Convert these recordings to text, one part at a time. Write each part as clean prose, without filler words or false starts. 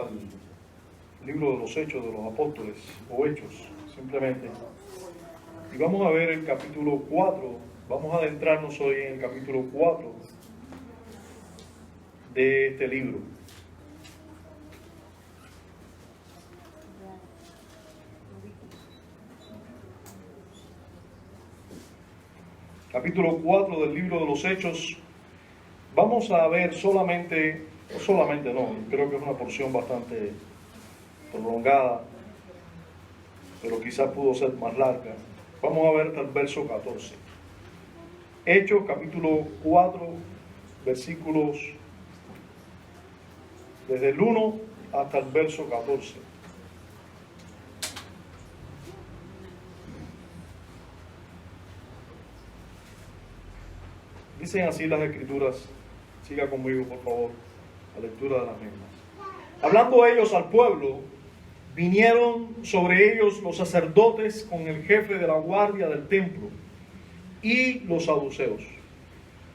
al libro de los Hechos de los Apóstoles, o Hechos, simplemente. Y vamos a ver el capítulo 4, vamos a adentrarnos hoy en el capítulo 4 de este libro. Capítulo 4 del libro de los Hechos. Vamos a ver creo que es una porción bastante prolongada, pero quizás pudo ser más larga. Vamos a ver hasta el verso 14. Hechos capítulo 4, versículos desde el 1 hasta el verso 14. Dicen así las Escrituras. Siga conmigo, por favor, la lectura de las mismas. Hablando ellos al pueblo, vinieron sobre ellos los sacerdotes con el jefe de la guardia del templo y los saduceos,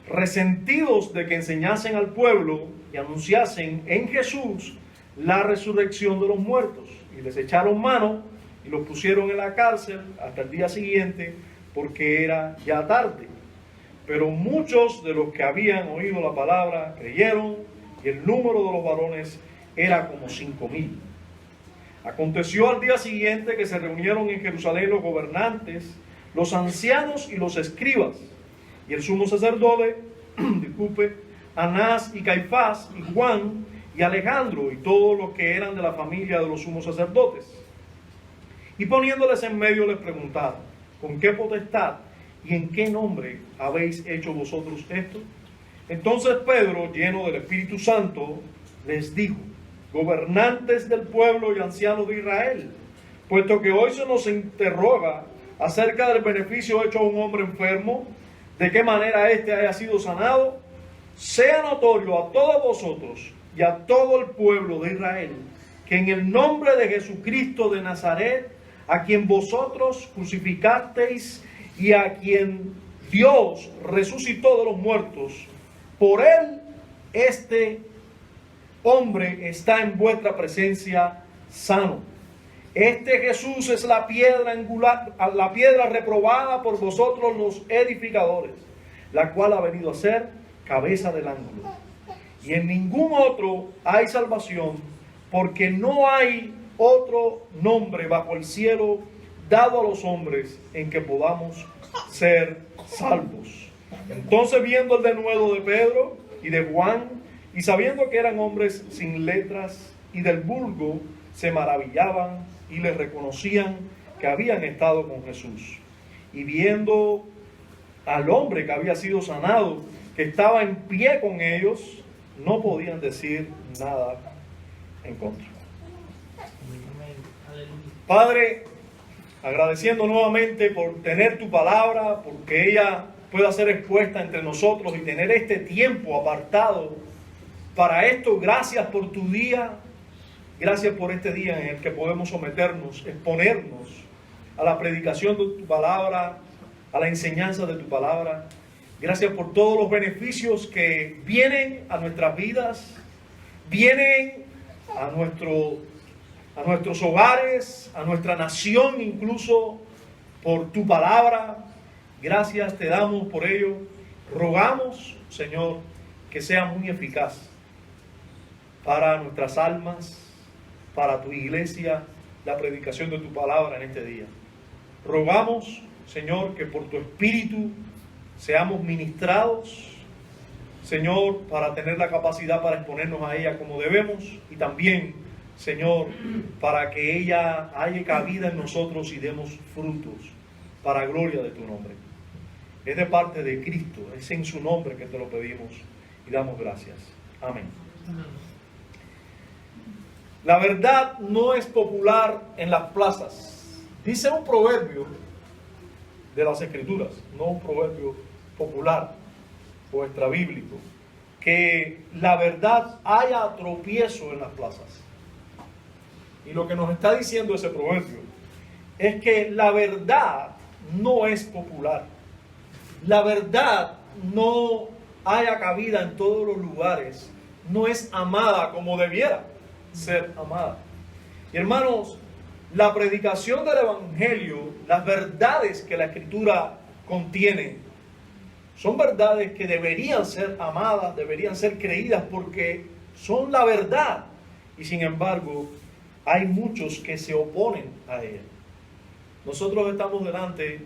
resentidos de que enseñasen al pueblo y anunciasen en Jesús la resurrección de los muertos, y les echaron mano y los pusieron en la cárcel hasta el día siguiente, porque era ya tarde. Pero muchos de los que habían oído la palabra creyeron, y el número de los varones era como 5,000. Aconteció al día siguiente que se reunieron en Jerusalén los gobernantes, los ancianos y los escribas, y el sumo sacerdote, Anás y Caifás y Juan y Alejandro y todos los que eran de la familia de los sumos sacerdotes. Y poniéndoles en medio les preguntaron: ¿con qué potestad y en qué nombre habéis hecho vosotros esto? Entonces Pedro, lleno del Espíritu Santo, les dijo: gobernantes del pueblo y ancianos de Israel, puesto que hoy se nos interroga acerca del beneficio hecho a un hombre enfermo, de qué manera éste haya sido sanado, sea notorio a todos vosotros y a todo el pueblo de Israel, que en el nombre de Jesucristo de Nazaret, a quien vosotros crucificasteis y a quien Dios resucitó de los muertos, por él este hombre está en vuestra presencia sano. Este Jesús es la piedra angular, la piedra reprobada por vosotros los edificadores, la cual ha venido a ser cabeza del ángulo. Y en ningún otro hay salvación, porque no hay otro nombre bajo el cielo dado a los hombres en que podamos ser salvos. Entonces, viendo el denuedo de Pedro y de Juan, y sabiendo que eran hombres sin letras y del vulgo, se maravillaban y les reconocían que habían estado con Jesús. Y viendo al hombre que había sido sanado, que estaba en pie con ellos, no podían decir nada en contra. Padre, agradeciendo nuevamente por tener tu palabra, porque ella pueda ser expuesta entre nosotros y tener este tiempo apartado para esto. Gracias por tu día, gracias por este día en el que podemos someternos, exponernos a la predicación de tu palabra, a la enseñanza de tu palabra. Gracias por todos los beneficios que vienen a nuestras vidas, vienen a nuestros hogares, a nuestra nación, incluso por tu palabra. Gracias te damos por ello. Rogamos, Señor, que sea muy eficaz para nuestras almas, para tu iglesia, la predicación de tu palabra en este día. Rogamos, Señor, que por tu Espíritu seamos ministrados, Señor, para tener la capacidad para exponernos a ella como debemos, y también, Señor, para que ella haya cabida en nosotros y demos frutos para gloria de tu nombre. Es de parte de Cristo, es en su nombre que te lo pedimos y damos gracias. Amén. La verdad no es popular en las plazas. Dice un proverbio de las Escrituras, no un proverbio popular o extrabíblico, que la verdad haya tropiezo en las plazas. Y lo que nos está diciendo ese proverbio es que la verdad no es popular. La verdad no haya cabida en todos los lugares, no es amada como debiera. ser amada. Y hermanos, la predicación del Evangelio, las verdades que la Escritura contiene, son verdades que deberían ser amadas, deberían ser creídas porque son la verdad. Y sin embargo, hay muchos que se oponen a ella. Nosotros estamos delante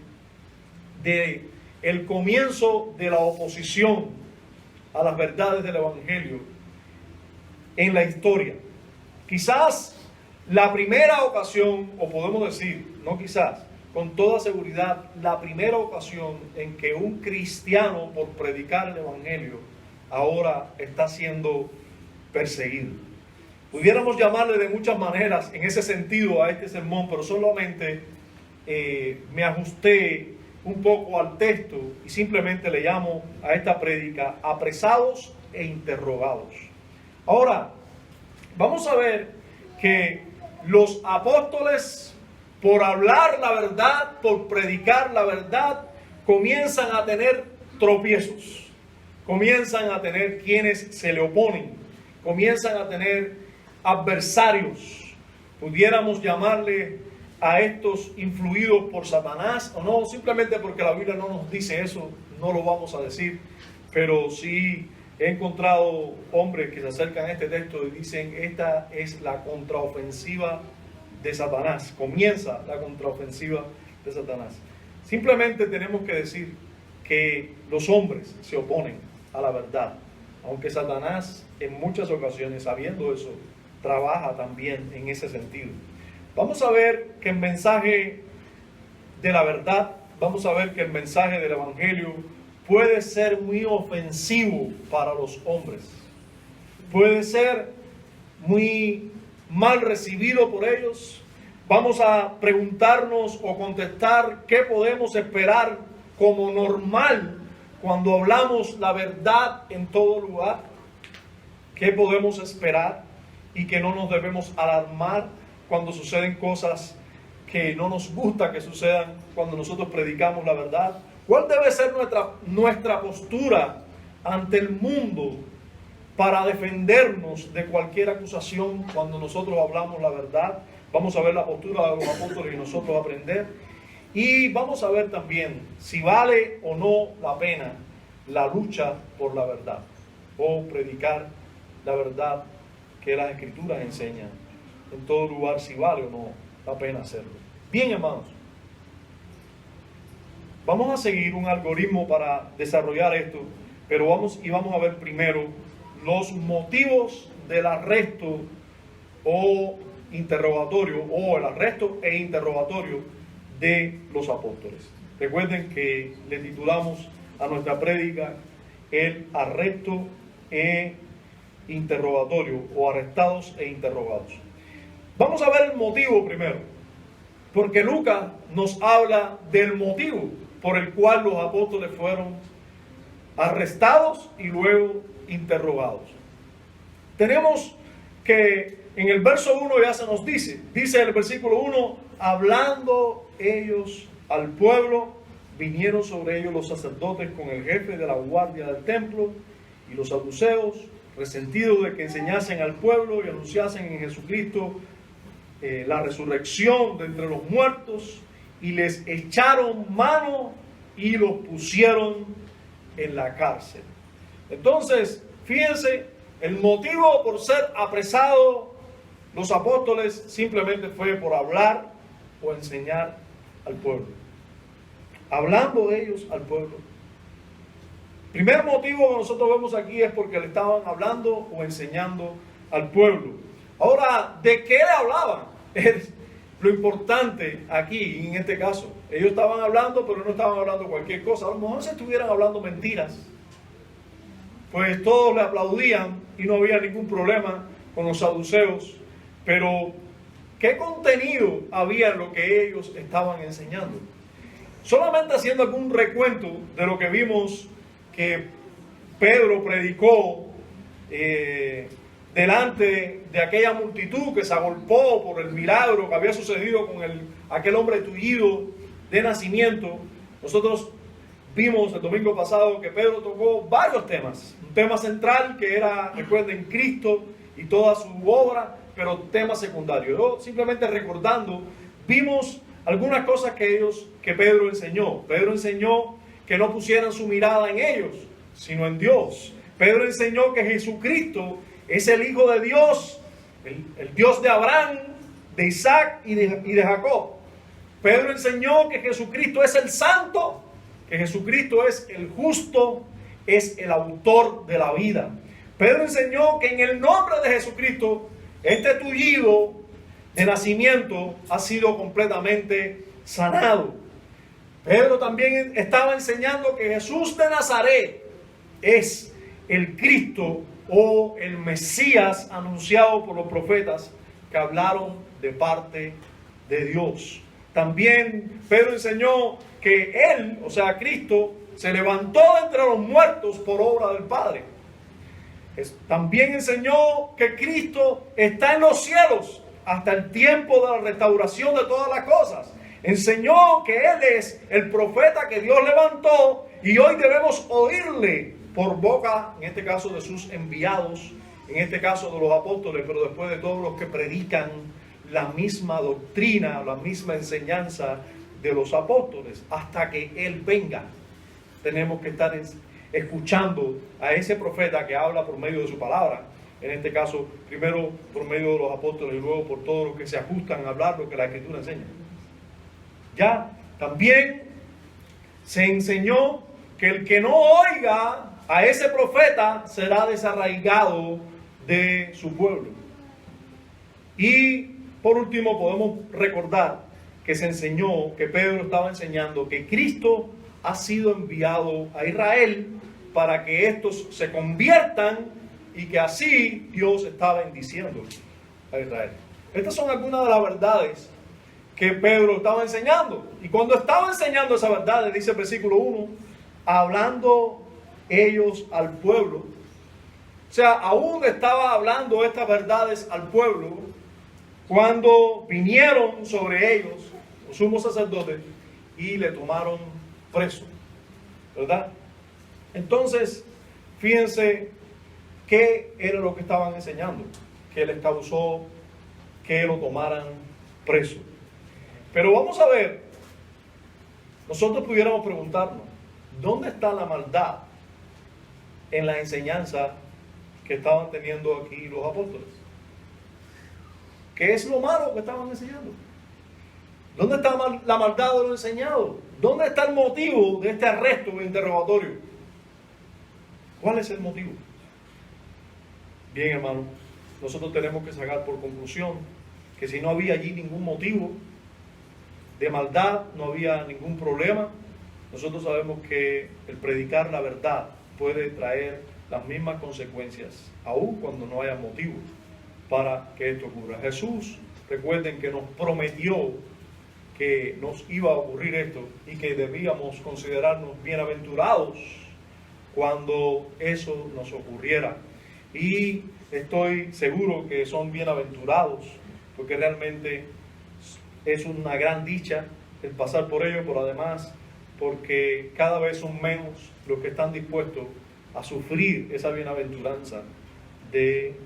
de el comienzo de la oposición a las verdades del Evangelio en la historia. Quizás la primera ocasión, o podemos decir, no quizás, con toda seguridad, la primera ocasión en que un cristiano, por predicar el Evangelio, ahora está siendo perseguido. Pudiéramos llamarle de muchas maneras en ese sentido a este sermón, pero solamente me ajusté un poco al texto y simplemente le llamo a esta prédica apresados e interrogados. Ahora, vamos a ver que los apóstoles, por hablar la verdad, por predicar la verdad, comienzan a tener tropiezos, comienzan a tener quienes se le oponen, comienzan a tener adversarios. Pudiéramos llamarle a estos influidos por Satanás, o no, simplemente porque la Biblia no nos dice eso, no lo vamos a decir, pero sí he encontrado hombres que se acercan a este texto y dicen, esta es la contraofensiva de Satanás, comienza la contraofensiva de Satanás. Simplemente tenemos que decir que los hombres se oponen a la verdad, aunque Satanás en muchas ocasiones, sabiendo eso, trabaja también en ese sentido. Vamos a ver que el mensaje de la verdad, vamos a ver que el mensaje del Evangelio puede ser muy ofensivo para los hombres. Puede ser muy mal recibido por ellos. Vamos a preguntarnos o contestar qué podemos esperar como normal cuando hablamos la verdad en todo lugar. ¿Qué podemos esperar? Y que no nos debemos alarmar cuando suceden cosas que no nos gusta que sucedan cuando nosotros predicamos la verdad. ¿Cuál debe ser nuestra postura ante el mundo para defendernos de cualquier acusación cuando nosotros hablamos la verdad? Vamos a ver la postura de los apóstoles y nosotros aprender. Y vamos a ver también si vale o no la pena la lucha por la verdad o predicar la verdad que las Escrituras enseñan en todo lugar, si vale o no la pena hacerlo. Bien, hermanos, vamos a seguir un algoritmo para desarrollar esto, pero vamos a ver primero los motivos del arresto o interrogatorio, o el arresto e interrogatorio de los apóstoles. Recuerden que le titulamos a nuestra prédica el arresto e interrogatorio, o arrestados e interrogados. Vamos a ver el motivo primero, porque Lucas nos habla del motivo por el cual los apóstoles fueron arrestados y luego interrogados. Tenemos que en el verso 1 ya se nos dice el versículo 1, hablando ellos al pueblo, vinieron sobre ellos los sacerdotes con el jefe de la guardia del templo y los saduceos, resentidos de que enseñasen al pueblo y anunciasen en Jesucristo la resurrección de entre los muertos, y les echaron mano y los pusieron en la cárcel. Entonces, fíjense, el motivo por ser apresados los apóstoles simplemente fue por hablar o enseñar al pueblo. Hablando ellos al pueblo. Primer motivo que nosotros vemos aquí es porque le estaban hablando o enseñando al pueblo. Ahora, ¿de qué le hablaban? Es lo importante aquí, en este caso. Ellos estaban hablando, pero no estaban hablando cualquier cosa. A lo mejor si estuvieran hablando mentiras, pues todos le aplaudían y no había ningún problema con los saduceos. Pero, ¿qué contenido había en lo que ellos estaban enseñando? Solamente haciendo algún recuento de lo que vimos que Pedro predicó delante de aquella multitud que se agolpó por el milagro que había sucedido con aquel hombre tullido de nacimiento. Nosotros vimos el domingo pasado que Pedro tocó varios temas. Un tema central que era, recuerden, Cristo y toda su obra, pero tema secundario. Yo simplemente recordando, vimos algunas cosas que Pedro enseñó. Pedro enseñó que no pusieran su mirada en ellos, sino en Dios. Pedro enseñó que Jesucristo es el Hijo de Dios, el Dios de Abraham, de Isaac y de Jacob. Pedro enseñó que Jesucristo es el santo, que Jesucristo es el justo, es el autor de la vida. Pedro enseñó que en el nombre de Jesucristo, este tullido de nacimiento ha sido completamente sanado. Pedro también estaba enseñando que Jesús de Nazaret es el Cristo o el Mesías anunciado por los profetas que hablaron de parte de Dios. También Pedro enseñó que Él, o sea Cristo, se levantó de entre los muertos por obra del Padre. También enseñó que Cristo está en los cielos hasta el tiempo de la restauración de todas las cosas. Enseñó que Él es el profeta que Dios levantó y hoy debemos oírle por boca, en este caso de sus enviados, en este caso de los apóstoles, pero después de todos los que predican la misma doctrina, la misma enseñanza de los apóstoles, hasta que Él venga. Tenemos que estar escuchando a ese profeta que habla por medio de su palabra, en este caso primero por medio de los apóstoles y luego por todos los que se ajustan a hablar lo que la Escritura enseña. Ya, también se enseñó que el que no oiga a ese profeta será desarraigado de su pueblo. Y por último podemos recordar que se enseñó, que Pedro estaba enseñando que Cristo ha sido enviado a Israel para que estos se conviertan y que así Dios está bendiciendo a Israel. Estas son algunas de las verdades que Pedro estaba enseñando. Y cuando estaba enseñando esas verdades, dice el versículo 1, hablando ellos al pueblo. O sea, aún estaba hablando estas verdades al pueblo cuando vinieron sobre ellos los sumos sacerdotes y le tomaron preso, ¿verdad? Entonces, fíjense qué era lo que estaban enseñando, que les causó que lo tomaran preso. Pero vamos a ver, nosotros pudiéramos preguntarnos, ¿dónde está la maldad en la enseñanza que estaban teniendo aquí los apóstoles? ¿Qué es lo malo que estaban enseñando? ¿Dónde está la maldad de lo enseñado? ¿Dónde está el motivo de este arresto e interrogatorio? ¿Cuál es el motivo? Bien, hermano, nosotros tenemos que sacar por conclusión que si no había allí ningún motivo de maldad, no había ningún problema. Nosotros sabemos que el predicar la verdad puede traer las mismas consecuencias, aun cuando no haya motivo para que esto ocurra. Jesús, recuerden que nos prometió que nos iba a ocurrir esto y que debíamos considerarnos bienaventurados cuando eso nos ocurriera. Y estoy seguro que son bienaventurados, porque realmente es una gran dicha el pasar por ello, pero además porque cada vez son menos los que están dispuestos a sufrir esa bienaventuranza de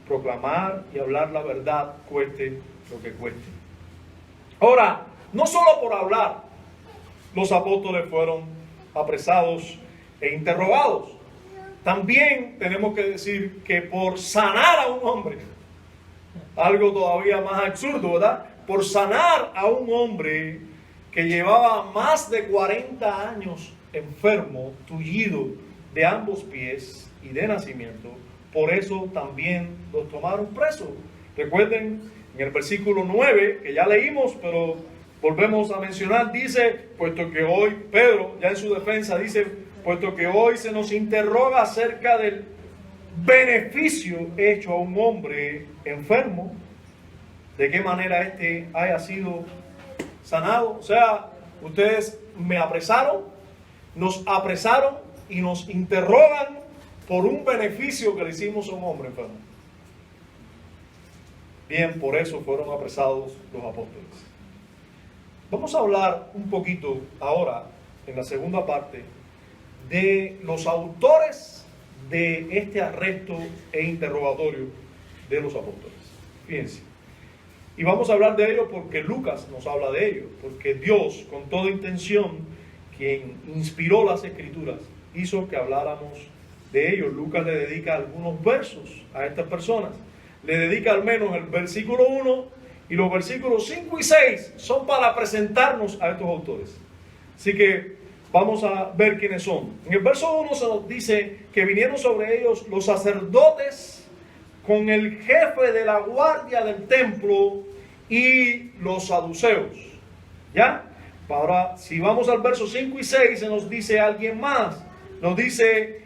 proclamar y hablar la verdad, cueste lo que cueste. Ahora, no solo por hablar, los apóstoles fueron apresados e interrogados. También tenemos que decir que por sanar a un hombre, algo todavía más absurdo, ¿verdad? Por sanar a un hombre que llevaba más de 40 años enfermo, tullido de ambos pies y de nacimiento, por eso también los tomaron presos. Recuerden, en el versículo 9, que ya leímos, pero volvemos a mencionar, dice, puesto que hoy, Pedro, ya en su defensa, dice, puesto que hoy se nos interroga acerca del beneficio hecho a un hombre enfermo, de qué manera este haya sido sanado. O sea, ustedes me apresaron, nos apresaron y nos interrogan por un beneficio que le hicimos a un hombre enfermo. Bien, por eso fueron apresados los apóstoles. Vamos a hablar un poquito ahora, en la segunda parte, de los autores de este arresto e interrogatorio de los apóstoles. Fíjense. Y vamos a hablar de ello porque Lucas nos habla de ello, porque Dios, con toda intención, quien inspiró las Escrituras, hizo que habláramos de ello. Lucas le dedica algunos versos a estas personas. Le dedica al menos el versículo 1 y los versículos 5 y 6 son para presentarnos a estos autores. Así que vamos a ver quiénes son. En el verso 1 se nos dice que vinieron sobre ellos los sacerdotes con el jefe de la guardia del templo y los saduceos. ¿Ya? Ahora, si vamos al verso 5 y 6, se nos dice alguien más. Nos dice,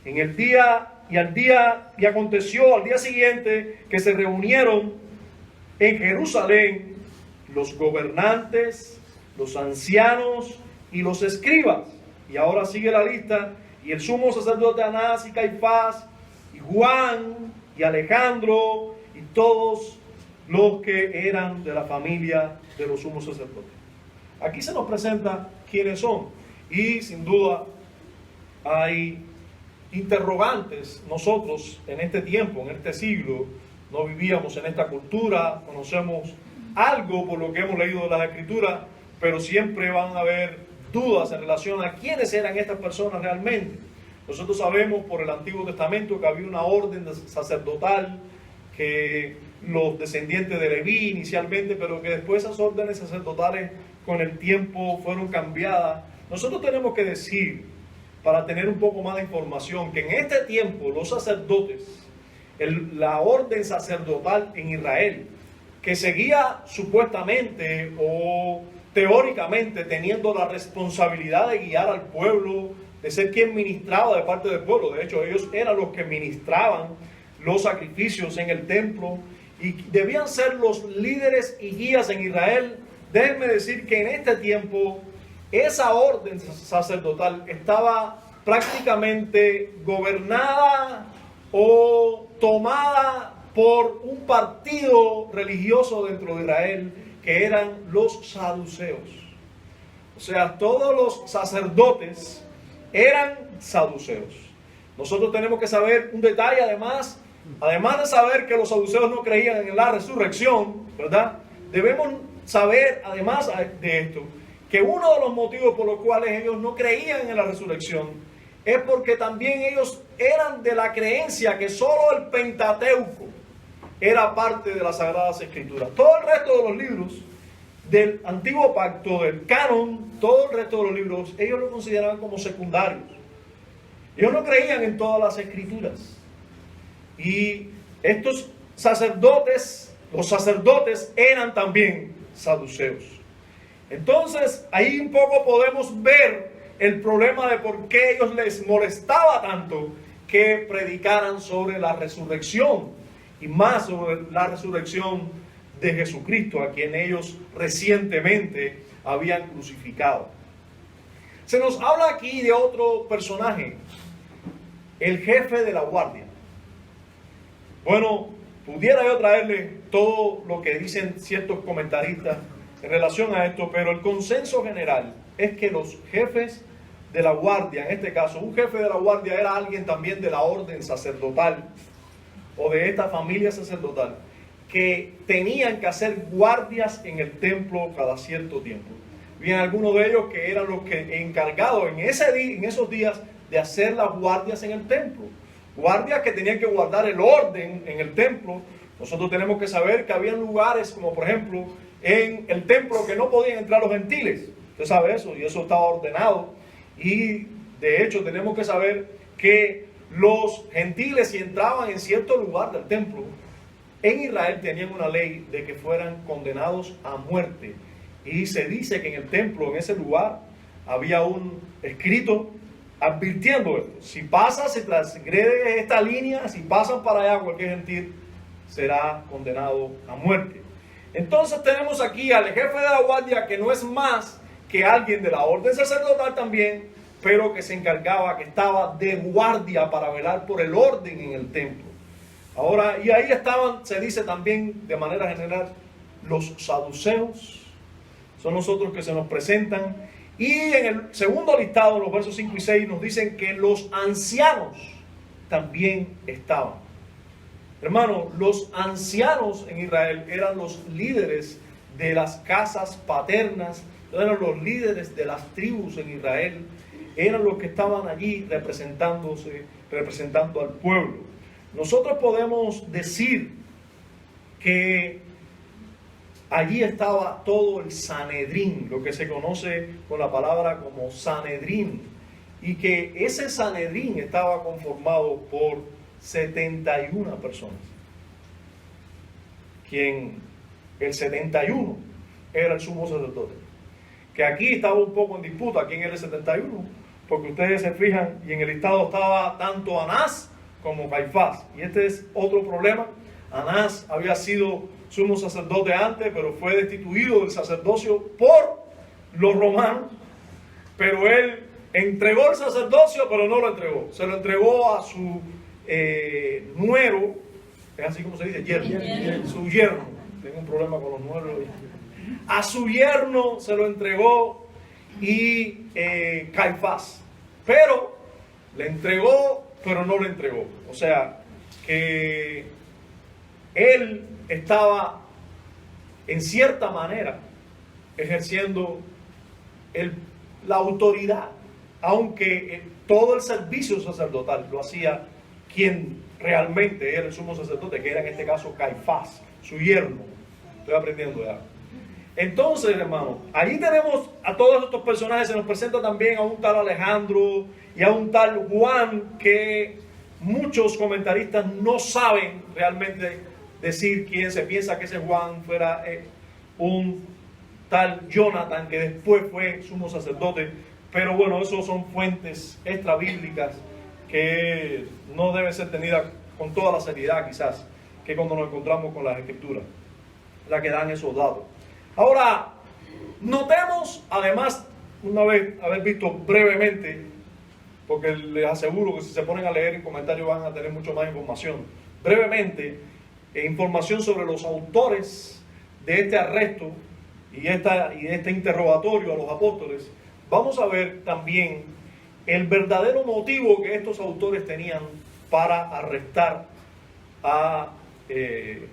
en el día y aconteció al día siguiente que se reunieron en Jerusalén los gobernantes, los ancianos y los escribas. Y ahora sigue la lista. Y el sumo sacerdote Anás y Caifás y Juan y Alejandro y todos los que eran de la familia de los sumos sacerdotes. Aquí se nos presenta quiénes son. Y sin duda hay interrogantes. Nosotros en este tiempo, en este siglo, no vivíamos en esta cultura, conocemos algo por lo que hemos leído de las Escrituras, pero siempre van a haber dudas en relación a quiénes eran estas personas realmente. Nosotros sabemos por el Antiguo Testamento que había una orden sacerdotal, que los descendientes de Leví inicialmente, pero que después esas órdenes sacerdotales con el tiempo fueron cambiadas. Nosotros tenemos que decir, para tener un poco más de información, que en este tiempo los sacerdotes, la orden sacerdotal en Israel, que seguía supuestamente o teóricamente teniendo la responsabilidad de guiar al pueblo, de ser quien ministraba de parte del pueblo. De hecho, ellos eran los que ministraban los sacrificios en el templo y debían ser los líderes y guías en Israel. Déjenme decir que en este tiempo esa orden sacerdotal estaba prácticamente gobernada o tomada por un partido religioso dentro de Israel, que eran los saduceos. O sea, todos los sacerdotes eran saduceos. Nosotros tenemos que saber un detalle además de saber que los saduceos no creían en la resurrección, ¿verdad? Debemos saber además de esto, que uno de los motivos por los cuales ellos no creían en la resurrección es porque también ellos eran de la creencia que solo el Pentateuco era parte de las Sagradas Escrituras. Todo el resto de los libros del Antiguo Pacto, del canon, todo el resto de los libros, ellos lo consideraban como secundarios. Ellos no creían en todas las Escrituras. Y estos sacerdotes, los sacerdotes eran también saduceos. Entonces, ahí un poco podemos ver el problema de por qué ellos les molestaba tanto que predicaran sobre la resurrección y más sobre la resurrección de Jesucristo, a quien ellos recientemente habían crucificado. Se nos habla aquí de otro personaje, el jefe de la guardia. Bueno, pudiera yo traerle todo lo que dicen ciertos comentaristas en relación a esto, pero el consenso general es que los jefes de la guardia, en este caso, un jefe de la guardia era alguien también de la orden sacerdotal o de esta familia sacerdotal, que tenían que hacer guardias en el templo cada cierto tiempo. Bien, algunos de ellos que eran los que encargados en esos días de hacer las guardias en el templo. Guardias que tenían que guardar el orden en el templo. Nosotros tenemos que saber que había lugares, como por ejemplo, en el templo que no podían entrar los gentiles. Usted sabe eso, y eso estaba ordenado. Y de hecho tenemos que saber que los gentiles, si entraban en cierto lugar del templo, en Israel tenían una ley de que fueran condenados a muerte. Y se dice que en el templo, en ese lugar, había un escrito advirtiendo esto: si pasas, si transgredes esta línea, si pasan para allá, cualquier gentil será condenado a muerte. Entonces tenemos aquí al jefe de la guardia, que no es más que alguien de la orden sacerdotal también, pero que se encargaba, que estaba de guardia para velar por el orden en el templo. Ahora, y ahí estaban, se dice también de manera general, los saduceos. Son los otros que se nos presentan. Y en el segundo listado, en los versos 5 y 6, nos dicen que los ancianos también estaban. Hermano, los ancianos en Israel eran los líderes de las casas paternas, eran los líderes de las tribus en Israel, eran los que estaban allí representando al pueblo. Nosotros podemos decir que allí estaba todo el Sanedrín, lo que se conoce con la palabra como Sanedrín, y que ese Sanedrín estaba conformado por 71 personas, quien el 71 era el sumo sacerdote, que aquí estaba un poco en disputa quién era el 71, porque ustedes se fijan y en el listado estaba tanto Anás como Caifás, y este es otro problema. Anás había sido sumo sacerdote antes, pero fue destituido del sacerdocio por los romanos, pero él entregó el sacerdocio, pero no lo entregó, se lo entregó a su nuero, es así como se dice, yerno, su yerno. Tengo un problema con los nueros. A su yerno se lo entregó y Caifás, pero le entregó, pero no le entregó. O sea, que él estaba en cierta manera ejerciendo la autoridad, aunque todo el servicio sacerdotal lo hacía quien realmente era el sumo sacerdote, que era en este caso Caifás, su yerno. Estoy aprendiendo ya. Entonces, hermano, allí tenemos a todos estos personajes. Se nos presenta también a un tal Alejandro y a un tal Juan, que muchos comentaristas no saben realmente decir quién. Se piensa que ese Juan fuera un tal Jonathan, que después fue sumo sacerdote, pero bueno, esos son fuentes extrabíblicas que no deben ser tenidas con toda la seriedad quizás que cuando nos encontramos con las escrituras, las que dan esos datos. Ahora, notemos, además, una vez haber visto brevemente, porque les aseguro que si se ponen a leer en comentarios van a tener mucho más información, brevemente, información sobre los autores de este arresto y de este interrogatorio a los apóstoles. Vamos a ver también el verdadero motivo que estos autores tenían para arrestar a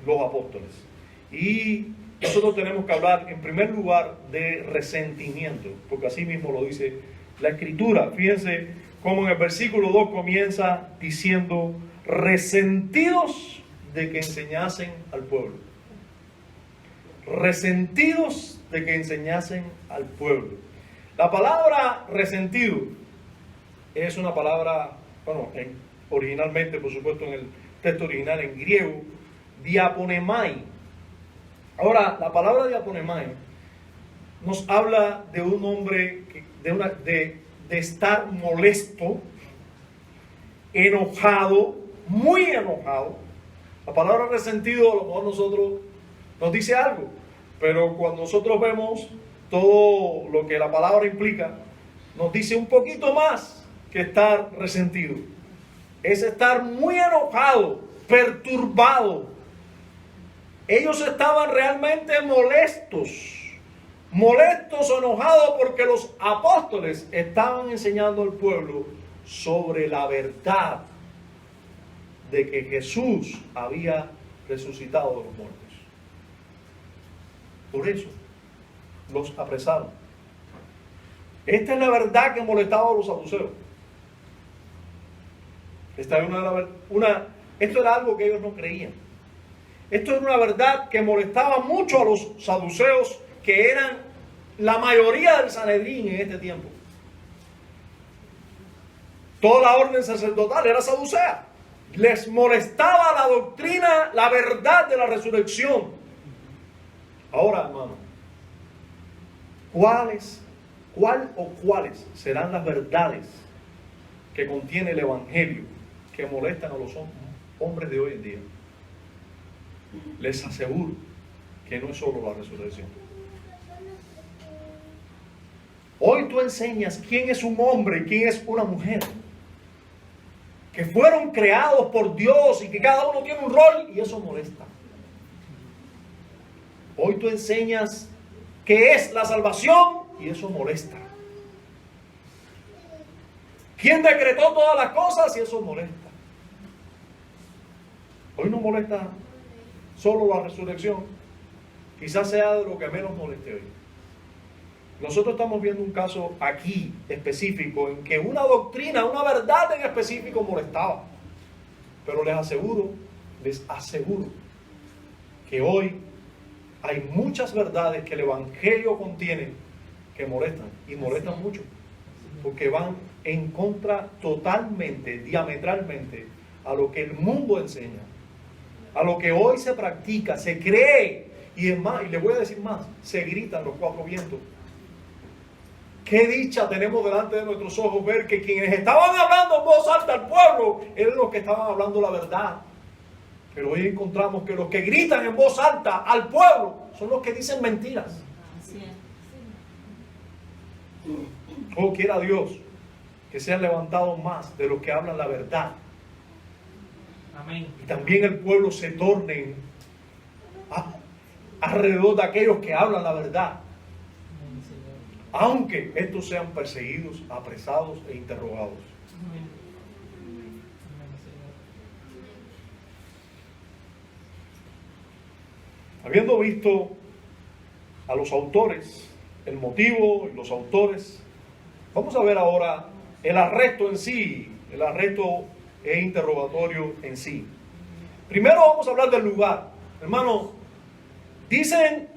los apóstoles. Y nosotros tenemos que hablar en primer lugar de resentimiento, porque así mismo lo dice la Escritura. Fíjense cómo en el versículo 2 comienza diciendo: resentidos de que enseñasen al pueblo. Resentidos de que enseñasen al pueblo. La palabra resentido es una palabra, bueno, originalmente, por supuesto, en el texto original en griego, diaponemai. Ahora, la palabra diaponemai nos habla de un hombre, de estar molesto, enojado, muy enojado. La palabra resentido, a lo mejor nosotros nos dice algo, pero cuando nosotros vemos todo lo que la palabra implica, nos dice un poquito más que estar resentido. Es estar muy enojado, perturbado. Ellos estaban realmente molestos o enojados porque los apóstoles estaban enseñando al pueblo sobre la verdad de que Jesús había resucitado de los muertos. Por eso los apresaron. Esta es la verdad que molestaba a los saduceos. Esto era algo que ellos no creían. Esto era una verdad que molestaba mucho a los saduceos, que eran la mayoría del Sanedrín en este tiempo. Toda la orden sacerdotal era saducea. Les molestaba la doctrina, la verdad de la resurrección. Ahora, hermano, ¿cuáles serán las verdades que contiene el Evangelio que molestan a los hombres de hoy en día? Les aseguro que no es solo la resurrección. Hoy tú enseñas quién es un hombre y quién es una mujer, que fueron creados por Dios y que cada uno tiene un rol, y eso molesta. Hoy tú enseñas qué es la salvación y eso molesta. ¿Quién decretó todas las cosas? Y eso molesta. Hoy nos molesta solo la resurrección. Quizás sea de lo que menos moleste hoy. Nosotros estamos viendo un caso aquí específico en que una doctrina, una verdad en específico molestaba. Pero les aseguro que hoy hay muchas verdades que el Evangelio contiene que molestan, y molestan mucho, porque van en contra totalmente, diametralmente, a lo que el mundo enseña, a lo que hoy se practica, se cree, y es más, y le voy a decir más, se gritan los cuatro vientos. Qué dicha tenemos delante de nuestros ojos ver que quienes estaban hablando en voz alta al pueblo eran los que estaban hablando la verdad. Pero hoy encontramos que los que gritan en voz alta al pueblo son los que dicen mentiras. Oh, quiera Dios que sean levantados más de los que hablan la verdad. Amén. Y también el pueblo se torne alrededor de aquellos que hablan la verdad. Aunque estos sean perseguidos, apresados e interrogados. Habiendo visto a los autores, el motivo y los autores, vamos a ver ahora el arresto en sí, el arresto e interrogatorio en sí. Primero vamos a hablar del lugar. Hermano, dicen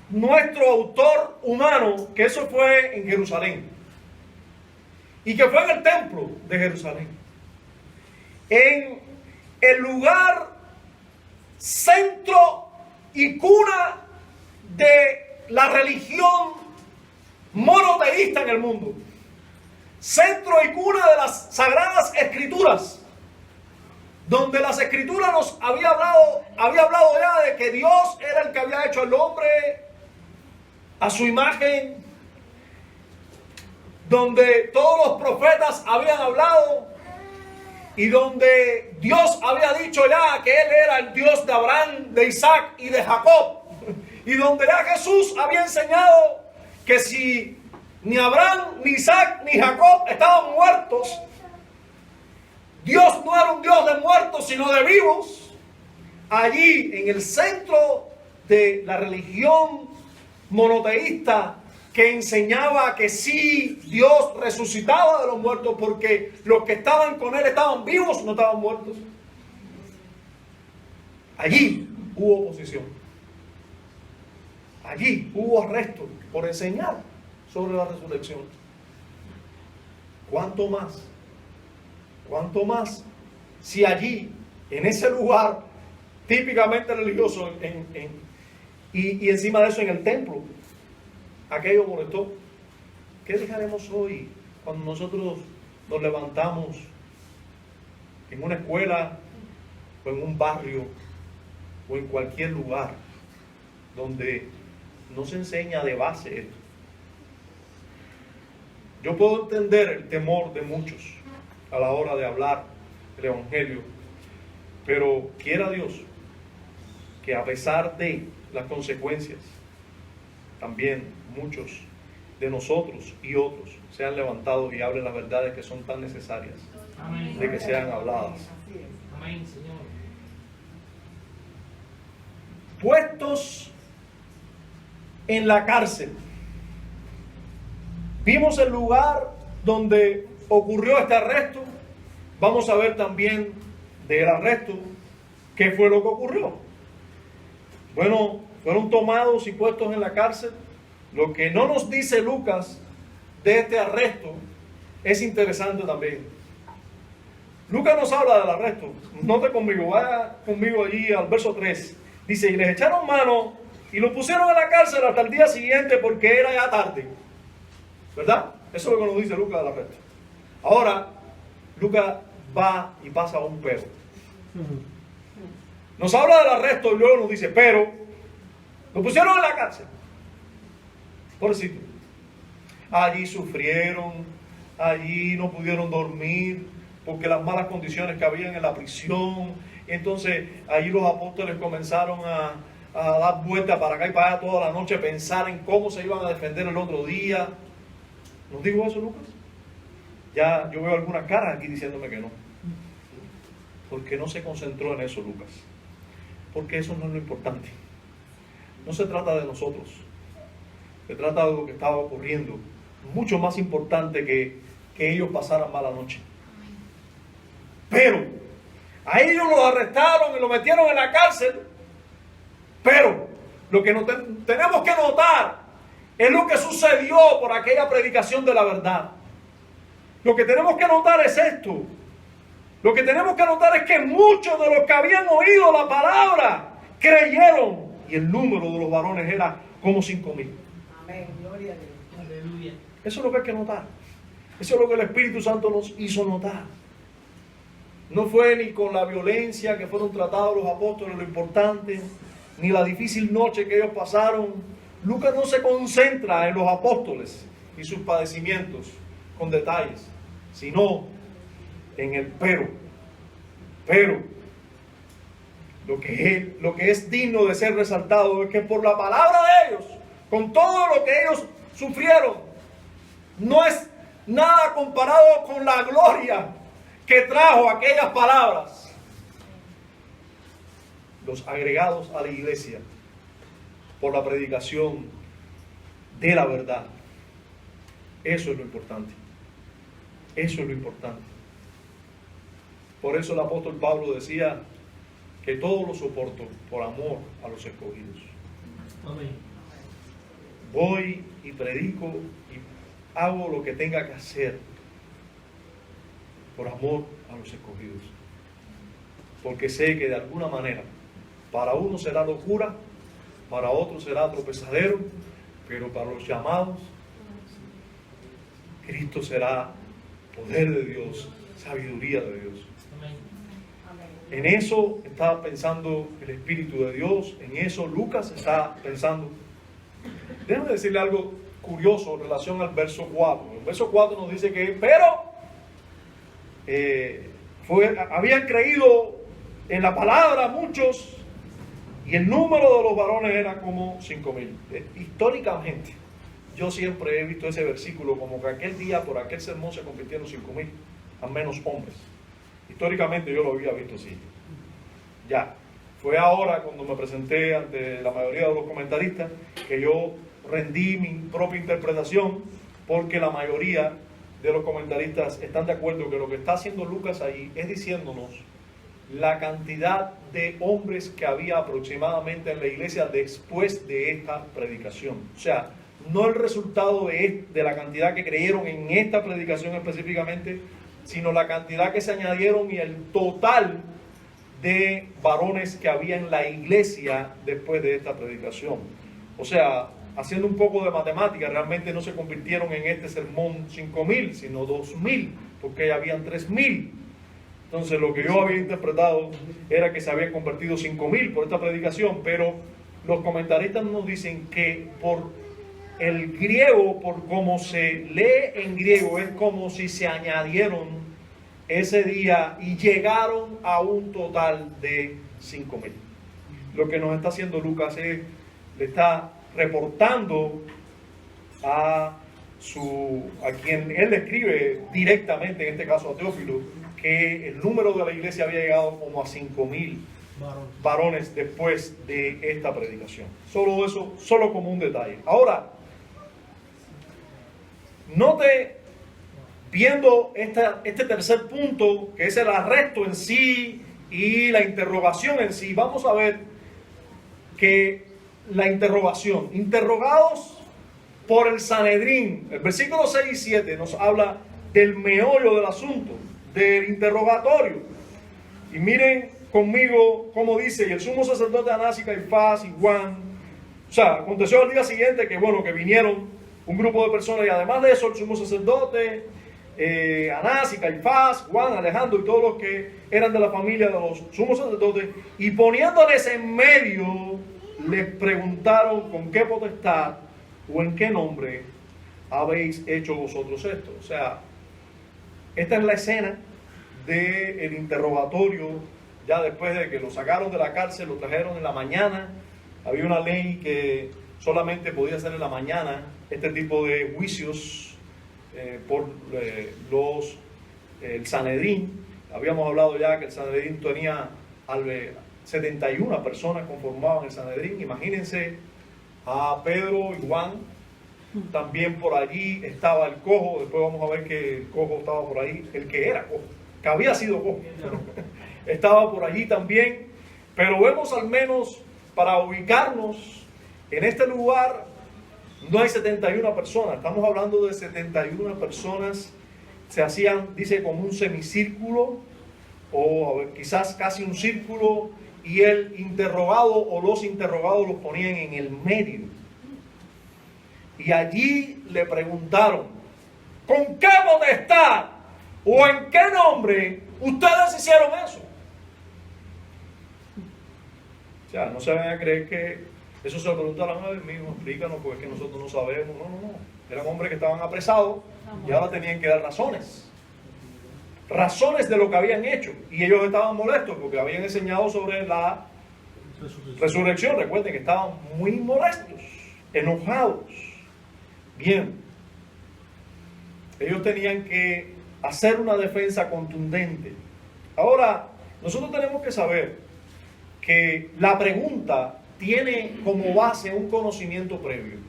nuestro autor humano que eso fue en Jerusalén y que fue en el templo de Jerusalén, en el lugar centro y cuna de la religión monoteísta en el mundo, centro y cuna de las sagradas escrituras, donde las escrituras nos había hablado ya de que Dios era el que había hecho al hombre a su imagen, donde todos los profetas habían hablado y donde Dios había dicho ya que Él era el Dios de Abraham, de Isaac y de Jacob, y donde ya Jesús había enseñado que si ni Abraham, ni Isaac, ni Jacob estaban muertos, Dios no era un Dios de muertos, sino de vivos. Allí, en el centro de la religión monoteísta, que enseñaba que sí, Dios resucitaba de los muertos, porque los que estaban con Él estaban vivos, no estaban muertos. Allí hubo oposición. Allí hubo arresto por enseñar sobre la resurrección. ¿Cuánto más? ¿Cuánto más si allí, en ese lugar típicamente religioso, y encima de eso en el templo, aquello molestó? ¿Qué dejaremos hoy cuando nosotros nos levantamos en una escuela o en un barrio o en cualquier lugar donde no se enseña de base esto? Yo puedo entender el temor de muchos a la hora de hablar el Evangelio, pero quiera Dios que a pesar de las consecuencias, también muchos de nosotros y otros sean levantados y hablen las verdades que son tan necesarias. Amén. De que sean habladas. Amén, Señor. Puestos en la cárcel. Vimos el lugar donde ocurrió este arresto. Vamos a ver también del arresto qué fue lo que ocurrió. Bueno, fueron tomados y puestos en la cárcel. Lo que no nos dice Lucas de este arresto es interesante también. Lucas nos habla del arresto. Note conmigo, vaya conmigo allí al verso 3. Dice, y les echaron mano y lo pusieron en la cárcel hasta el día siguiente porque era ya tarde. ¿Verdad? Eso es lo que nos dice Lucas del arresto. Ahora, Lucas va y pasa a un pero. Nos habla del arresto y luego nos dice, pero lo pusieron en la cárcel. Pobrecito. Allí sufrieron, allí no pudieron dormir porque las malas condiciones que habían en la prisión. Entonces allí los apóstoles comenzaron a dar vueltas para acá y para allá toda la noche, pensar en cómo se iban a defender el otro día. ¿Nos dijo eso Lucas? Ya yo veo algunas caras aquí diciéndome que no. ¿Por qué no se concentró en eso, Lucas? Porque eso no es lo importante. No se trata de nosotros. Se trata de lo que estaba ocurriendo. Mucho más importante que ellos pasaran mala noche. Pero a ellos los arrestaron y los metieron en la cárcel. Pero lo que tenemos que notar es lo que sucedió por aquella predicación de la verdad. Lo que tenemos que notar es esto. Lo que tenemos que notar es que muchos de los que habían oído la palabra creyeron. Y el número de los varones era como 5,000. Amén, gloria a Dios. Aleluya. Eso es lo que hay que notar. Eso es lo que el Espíritu Santo nos hizo notar. No fue ni con la violencia que fueron tratados los apóstoles lo importante, ni la difícil noche que ellos pasaron. Lucas no se concentra en los apóstoles y sus padecimientos con detalles, sino en el pero. Pero lo que es digno de ser resaltado es que por la palabra de ellos, con todo lo que ellos sufrieron, no es nada comparado con la gloria que trajo aquellas palabras. Los agregados a la iglesia por la predicación de la verdad. Eso es lo importante. Eso es lo importante. Por eso el apóstol Pablo decía que todo lo soporto por amor a los escogidos. Amén. Voy y predico y hago lo que tenga que hacer por amor a los escogidos. Porque sé que de alguna manera, para uno será locura, para otro será tropezadero, pero para los llamados, Cristo será poder de Dios, sabiduría de Dios. Amén. En eso está pensando el Espíritu de Dios, en eso Lucas está pensando. Déjame decirle algo curioso en relación al verso 4. El verso 4 nos dice que, pero habían creído en la palabra muchos, y el número de los varones era como 5,000. Históricamente, yo siempre he visto ese versículo como que aquel día, por aquel sermón, se convirtieron 5,000, al menos hombres. Históricamente yo lo había visto así. Ya, fue ahora cuando me presenté ante la mayoría de los comentaristas que yo rendí mi propia interpretación, porque la mayoría de los comentaristas están de acuerdo que lo que está haciendo Lucas ahí es diciéndonos la cantidad de hombres que había aproximadamente en la iglesia después de esta predicación. O sea, no el resultado de la cantidad que creyeron en esta predicación específicamente, sino la cantidad que se añadieron y el total de varones que había en la iglesia después de esta predicación. O sea, haciendo un poco de matemática, realmente no se convirtieron en este sermón 5,000, sino 2,000, porque ya habían 3,000. Entonces lo que yo había interpretado era que se habían convertido 5,000 por esta predicación, pero los comentaristas nos dicen que por el griego, por cómo se lee en griego, es como si se añadieron ese día y llegaron a un total de 5,000. Lo que nos está haciendo Lucas es, le está reportando a quien él le escribe directamente, en este caso a Teófilo, que el número de la iglesia había llegado como a 5,000 varones después de esta predicación. Solo eso, solo como un detalle. Ahora, note, viendo este tercer punto, que es el arresto en sí y la interrogación en sí, vamos a ver que la interrogación, interrogados por el Sanedrín, el versículo 6 y 7 nos habla del meollo del asunto, del interrogatorio. Y miren conmigo cómo dice: y el sumo sacerdote Anás y Caifás y Juan. O sea, aconteció al día siguiente que vinieron un grupo de personas, y además de eso el sumo sacerdote, Anás y Caifás, Juan, Alejandro y todos los que eran de la familia de los sumos sacerdotes, y poniéndoles en medio, les preguntaron con qué potestad o en qué nombre habéis hecho vosotros esto. O sea, esta es la escena del interrogatorio, ya después de que lo sacaron de la cárcel, lo trajeron en la mañana. Había una ley que solamente podía hacer en la mañana este tipo de juicios por el Sanedrín, Habíamos hablado ya que el Sanedrín tenía 71 personas conformaban el Sanedrín. Imagínense a Pedro y Juan. También por allí estaba el cojo. Después vamos a ver que el cojo estaba por ahí. El que era cojo, que había sido cojo, estaba por allí también. Pero vemos, al menos para ubicarnos en este lugar, no hay 71 personas. Estamos hablando de 71 personas. Se hacían, dice, como un semicírculo o quizás casi un círculo, y el interrogado o los interrogados los ponían en el medio. Y allí le preguntaron: ¿con qué potestad o en qué nombre ustedes hicieron eso? O sea, no se van a creer que eso se lo preguntaron a él mismo, explícanos, porque es que nosotros no sabemos. No. Eran hombres que estaban apresados y ahora tenían que dar razones de lo que habían hecho. Y ellos estaban molestos porque habían enseñado sobre la resurrección. Recuerden que estaban muy molestos, enojados. Bien, ellos tenían que hacer una defensa contundente. Ahora, nosotros tenemos que saber que la pregunta tiene como base un conocimiento previo.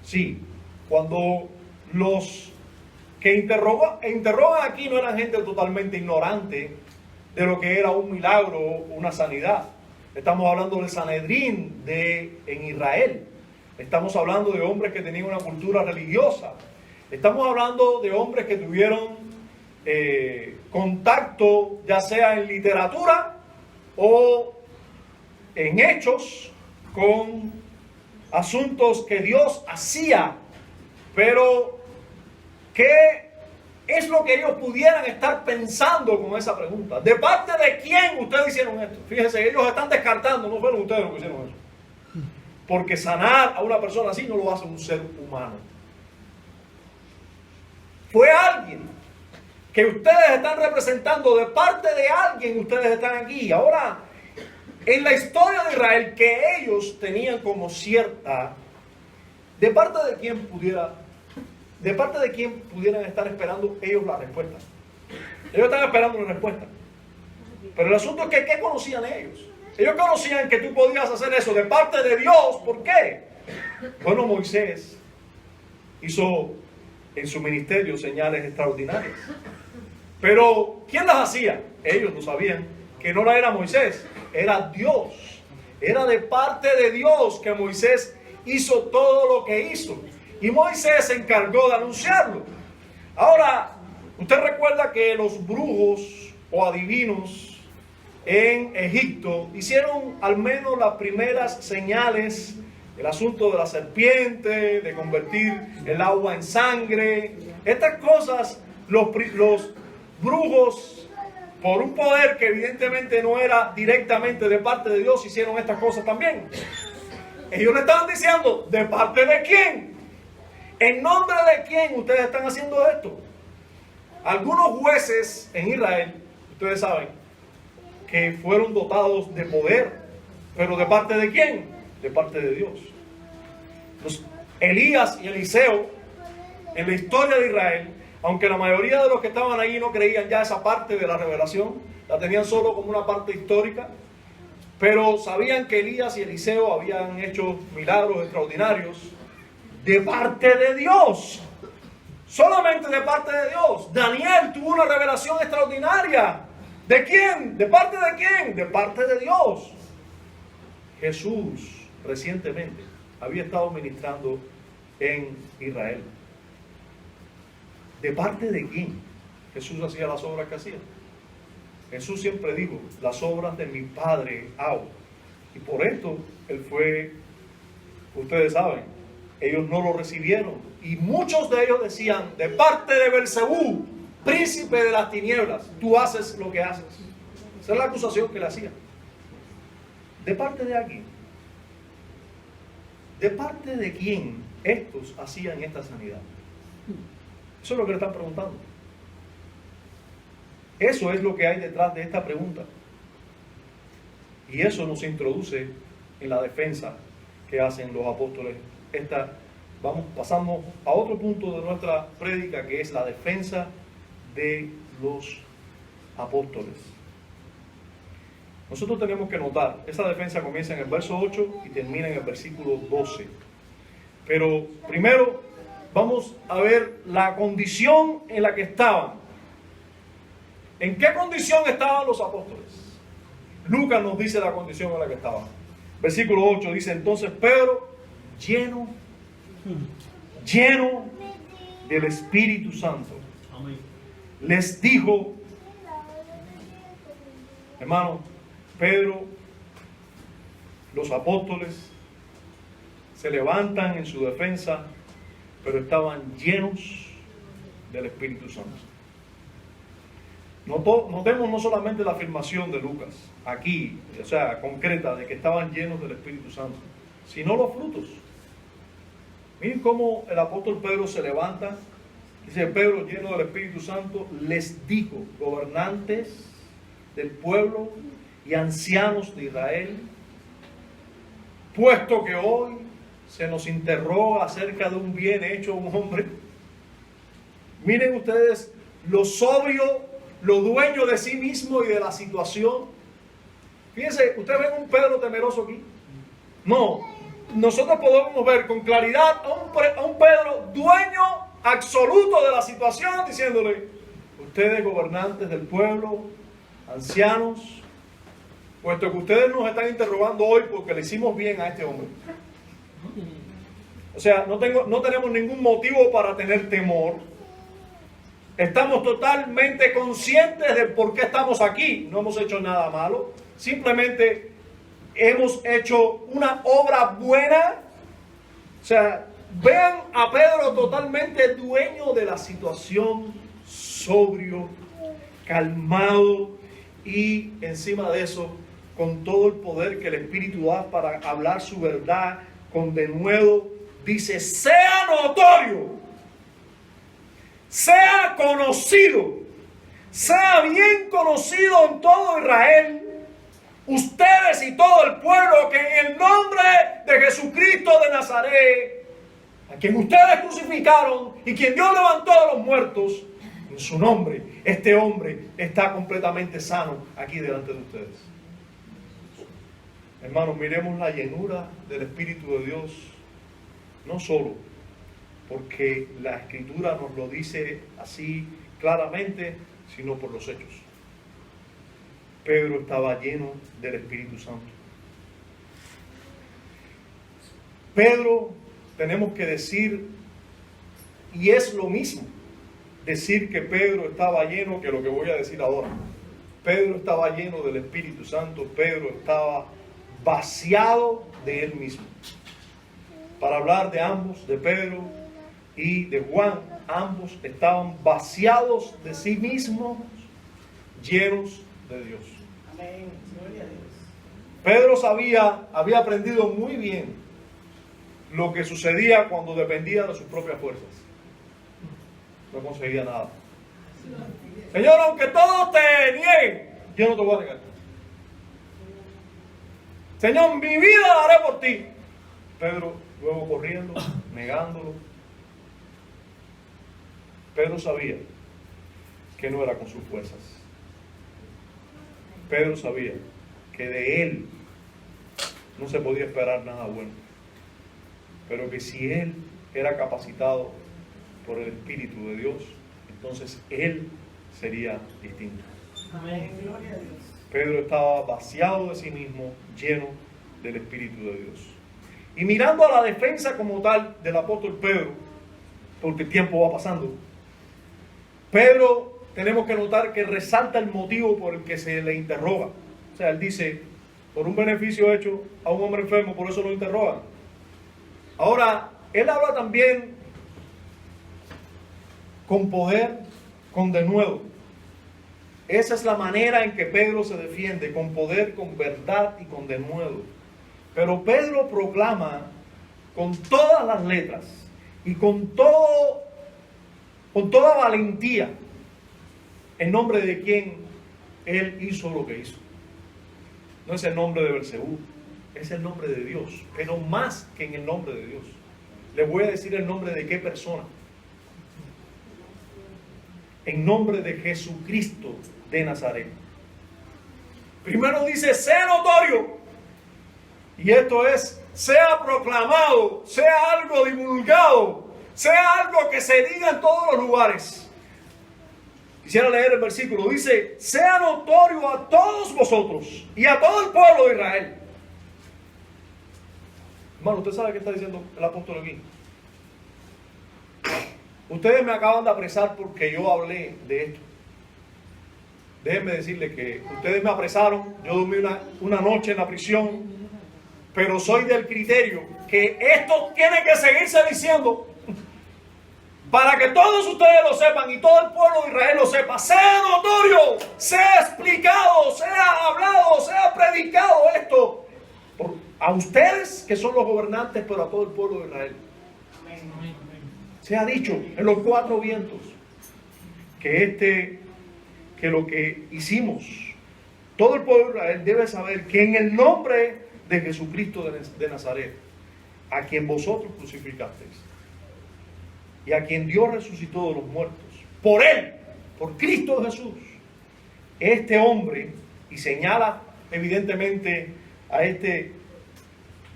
Sí, cuando los que interrogan aquí no eran gente totalmente ignorante de lo que era un milagro, una sanidad. Estamos hablando del Sanedrín en Israel. Estamos hablando de hombres que tenían una cultura religiosa. Estamos hablando de hombres que tuvieron contacto, ya sea en literatura o en hechos, con asuntos que Dios hacía. Pero ¿qué es lo que ellos pudieran estar pensando con esa pregunta? ¿De parte de quién ustedes hicieron esto? Fíjense, ellos están descartando, no fueron ustedes los que hicieron eso. Porque sanar a una persona así no lo hace un ser humano. Fue alguien que ustedes están representando. De parte de alguien ustedes están aquí. Ahora, en la historia de Israel, que ellos tenían como cierta, ¿de parte de quién pudieran estar esperando ellos la respuesta? Ellos están esperando una respuesta. Pero el asunto es que, ¿qué conocían ellos? Ellos conocían que tú podías hacer eso de parte de Dios. ¿Por qué? Bueno, Moisés hizo en su ministerio señales extraordinarias. Pero ¿quién las hacía? Ellos no sabían que no era Moisés, era Dios. Era de parte de Dios que Moisés hizo todo lo que hizo. Y Moisés se encargó de anunciarlo. Ahora, usted recuerda que los brujos o adivinos en Egipto hicieron al menos las primeras señales, el asunto de la serpiente, de convertir el agua en sangre. Estas cosas, los brujos, por un poder que evidentemente no era directamente de parte de Dios, hicieron estas cosas también. Ellos le estaban diciendo: ¿de parte de quién? ¿En nombre de quién ustedes están haciendo esto? Algunos jueces en Israel, ustedes saben, que fueron dotados de poder. ¿Pero de parte de quién? De parte de Dios. Elías y Eliseo, en la historia de Israel, aunque la mayoría de los que estaban ahí no creían ya esa parte de la revelación, la tenían solo como una parte histórica, pero sabían que Elías y Eliseo habían hecho milagros extraordinarios de parte de Dios. Solamente de parte de Dios. Daniel tuvo una revelación extraordinaria. ¿De quién? ¿De parte de quién? De parte de Dios. Jesús recientemente había estado ministrando en Israel. ¿De parte de quién Jesús hacía las obras que hacía? Jesús siempre dijo: las obras de mi Padre hago. Y por esto Él fue, ustedes saben, ellos no lo recibieron. Y muchos de ellos decían: de parte de Belcebú, príncipe de las tinieblas, tú haces lo que haces. Esa es la acusación que le hacían. ¿De parte de alguien? ¿De parte de quién estos hacían esta sanidad? Eso es lo que le están preguntando. Eso es lo que hay detrás de esta pregunta. Y eso nos introduce en la defensa que hacen los apóstoles. Pasamos a otro punto de nuestra prédica, que es la defensa de los apóstoles. Nosotros tenemos que notar, esa defensa comienza en el verso 8 y termina en el versículo 12. Pero primero vamos a ver la condición en la que estaban. ¿En qué condición estaban los apóstoles? Lucas nos dice la condición en la que estaban. Versículo 8 dice, entonces Pedro, lleno del Espíritu Santo, les dijo, hermano, Pedro, los apóstoles se levantan en su defensa, pero estaban llenos del Espíritu Santo. Notemos no solamente la afirmación de Lucas, aquí, o sea, concreta, de que estaban llenos del Espíritu Santo, sino los frutos. Miren cómo el apóstol Pedro se levanta. Dice Pedro, lleno del Espíritu Santo, les dijo, gobernantes del pueblo y ancianos de Israel, puesto que hoy se nos interroga acerca de un bien hecho a un hombre, miren ustedes lo sobrio, lo dueño de sí mismo y de la situación. Fíjense, ¿ustedes ven un Pedro temeroso aquí? No, nosotros podemos ver con claridad a un Pedro dueño absoluto de la situación, diciéndole, ustedes gobernantes del pueblo, ancianos, puesto que ustedes nos están interrogando hoy porque le hicimos bien a este hombre. O sea, no tenemos ningún motivo para tener temor. Estamos totalmente conscientes de por qué estamos aquí. No hemos hecho nada malo. Simplemente hemos hecho una obra buena. O sea, vean a Pedro totalmente dueño de la situación, sobrio, calmado y encima de eso, con todo el poder que el Espíritu da para hablar su verdad con denuedo, dice, sea notorio, sea conocido, sea bien conocido en todo Israel, ustedes y todo el pueblo, que en el nombre de Jesucristo de Nazaret, a quien ustedes crucificaron y quien Dios levantó de los muertos, en su nombre, este hombre está completamente sano aquí delante de ustedes. Hermanos, miremos la llenura del Espíritu de Dios, no solo porque la Escritura nos lo dice así claramente, sino por los hechos. Pedro estaba lleno del Espíritu Santo. Pedro, tenemos que decir, y es lo mismo decir que Pedro estaba lleno que lo que voy a decir ahora. Pedro estaba lleno del Espíritu Santo, Pedro estaba vaciado de él mismo. Para hablar de ambos, de Pedro y de Juan, ambos estaban vaciados de sí mismos, llenos de Dios. Amén. Gloria a Dios. Pedro había aprendido muy bien lo que sucedía cuando dependía de sus propias fuerzas. No conseguía nada. Señor, aunque todos te nieguen, yo no te voy a negar. Señor, mi vida la haré por ti. Pedro luego corriendo, negándolo. Pedro sabía que no era con sus fuerzas. Pedro sabía que de él no se podía esperar nada bueno, pero que si él era capacitado por el Espíritu de Dios, entonces él sería distinto. Amén. Gloria a Dios. Pedro estaba vaciado de sí mismo, lleno del Espíritu de Dios. Y mirando a la defensa como tal del apóstol Pedro, porque el tiempo va pasando, Pedro, tenemos que notar que resalta el motivo por el que se le interroga. O sea, él dice, por un beneficio hecho a un hombre enfermo, por eso lo interrogan. Ahora, él habla también con poder, con denuedo. Esa es la manera en que Pedro se defiende, con poder, con verdad y con denuedo. Pero Pedro proclama con todas las letras y con toda valentía, en nombre de quien él hizo lo que hizo. No es el nombre de Belcebú, es el nombre de Dios, pero más que en el nombre de Dios. Les voy a decir el nombre de qué persona. en nombre de Jesucristo de Nazaret. Primero dice, sea notorio. Y esto es, sea proclamado, sea algo divulgado, sea algo que se diga en todos los lugares. Quisiera leer el versículo. Dice, sea notorio a todos vosotros y a todo el pueblo de Israel. Hermano, ¿usted sabe qué está diciendo el apóstol aquí? Ustedes me acaban de apresar porque yo hablé de esto. Déjenme decirle que ustedes me apresaron, yo dormí una noche en la prisión, pero soy del criterio que esto tiene que seguirse diciendo para que todos ustedes lo sepan y todo el pueblo de Israel lo sepa. Sea notorio, sea explicado, sea hablado, sea predicado esto a ustedes que son los gobernantes, pero a todo el pueblo de Israel. Amén. Se ha dicho en los cuatro vientos que lo que hicimos, todo el pueblo de Israel debe saber que en el nombre de Jesucristo de Nazaret, a quien vosotros crucificasteis y a quien Dios resucitó de los muertos, por Él, por Cristo Jesús, este hombre, y señala evidentemente a este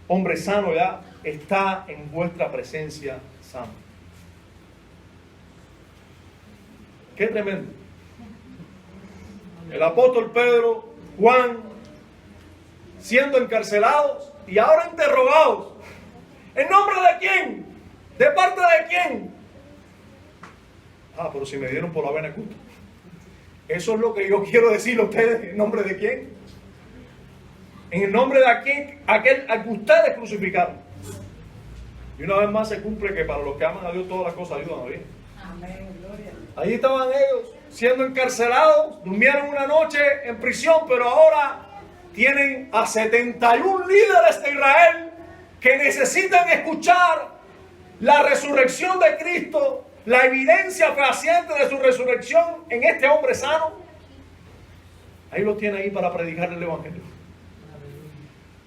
hombre sano ya, está en vuestra presencia sano. Qué tremendo. El apóstol Pedro, Juan, siendo encarcelados y ahora interrogados. ¿En nombre de quién? ¿De parte de quién? Pero si me dieron por la vena culta. Eso es lo que yo quiero decirle a ustedes. ¿En nombre de quién? En el nombre de aquel al que ustedes crucificaron. Y una vez más se cumple que para los que aman a Dios todas las cosas ayudan a bien. Amén, gloria. Allí estaban ellos siendo encarcelados, durmieron una noche en prisión, pero ahora tienen a 71 líderes de Israel que necesitan escuchar la resurrección de Cristo, la evidencia fehaciente de su resurrección en este hombre sano. Ahí los tiene ahí para predicar el evangelio.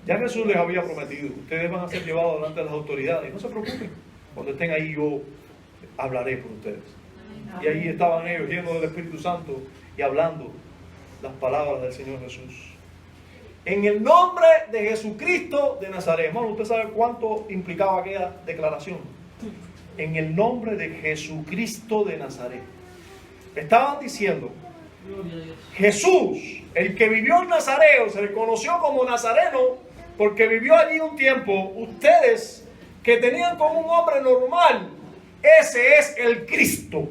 Ya Jesús les había prometido, ustedes van a ser llevados delante de las autoridades. No se preocupen, cuando estén ahí yo hablaré por ustedes. Y ahí estaban ellos llenos del Espíritu Santo y hablando las palabras del Señor Jesús. En el nombre de Jesucristo de Nazaret. Hermano, ¿usted sabe cuánto implicaba aquella declaración? En el nombre de Jesucristo de Nazaret. Estaban diciendo, Jesús, el que vivió en Nazaret, se le conoció como Nazareno porque vivió allí un tiempo. Ustedes que tenían como un hombre normal, ese es el Cristo.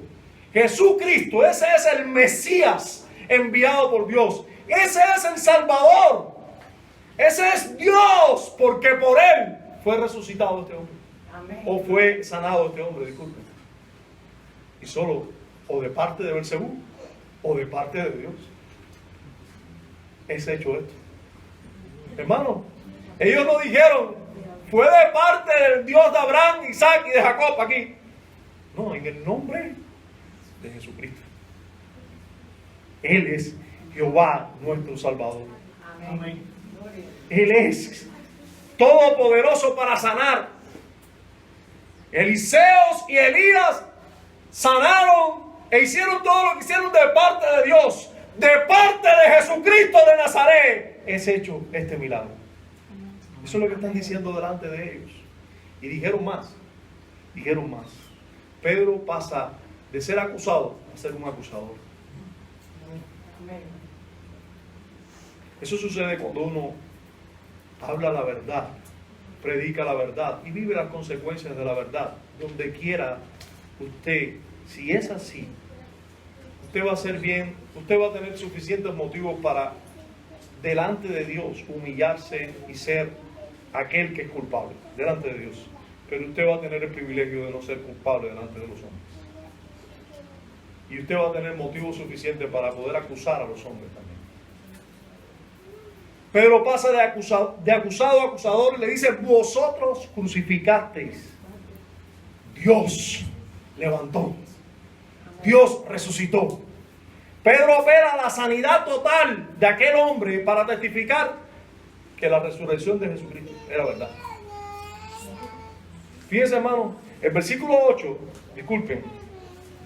Jesucristo, ese es el Mesías enviado por Dios. Ese es el Salvador. Ese es Dios, porque por Él fue resucitado este hombre. Amén. O fue sanado este hombre, disculpen. Y solo o de parte de Belcebú o de parte de Dios es hecho esto. Hermano, ellos no dijeron, fue de parte del Dios de Abraham, Isaac y de Jacob aquí. No, en el nombre de Jesucristo. Él es Jehová nuestro Salvador. Amén. Gloria. Él es todopoderoso para sanar. Eliseos y Elías sanaron e hicieron todo lo que hicieron de parte de Dios. De parte de Jesucristo de Nazaret es hecho este milagro. Eso es lo que están diciendo delante de ellos. Y dijeron más. Pedro pasa de ser acusado a ser un acusador. Amén. Eso sucede cuando uno habla la verdad, predica la verdad y vive las consecuencias de la verdad. Donde quiera usted, si es así, usted va a hacer bien, usted va a tener suficientes motivos para, delante de Dios, humillarse y ser aquel que es culpable, delante de Dios. Pero usted va a tener el privilegio de no ser culpable delante de los hombres. Y usted va a tener motivos suficientes para poder acusar a los hombres también. Pedro pasa de acusado a acusador y le dice, vosotros crucificasteis. Dios levantó. Dios resucitó. Pedro apela a la sanidad total de aquel hombre para testificar que la resurrección de Jesucristo era verdad. Fíjense, hermano, el versículo 8, disculpen,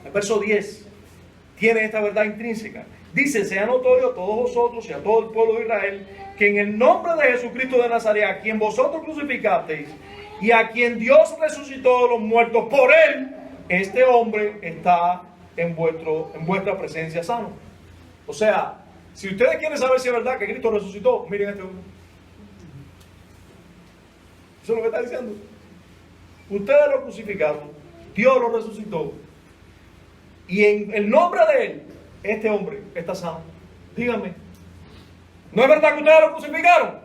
el verso 10, tiene esta verdad intrínseca. Dice, sea notorio a todos vosotros y a todo el pueblo de Israel, que en el nombre de Jesucristo de Nazaret, a quien vosotros crucificasteis, y a quien Dios resucitó de los muertos, por él, este hombre está en vuestra presencia sano. O sea, si ustedes quieren saber si es verdad que Cristo resucitó, miren a este hombre. Eso es lo que está diciendo. Ustedes lo crucificaron, Dios lo resucitó, y en el nombre de él, este hombre está sano. Díganme, ¿no es verdad que ustedes lo crucificaron?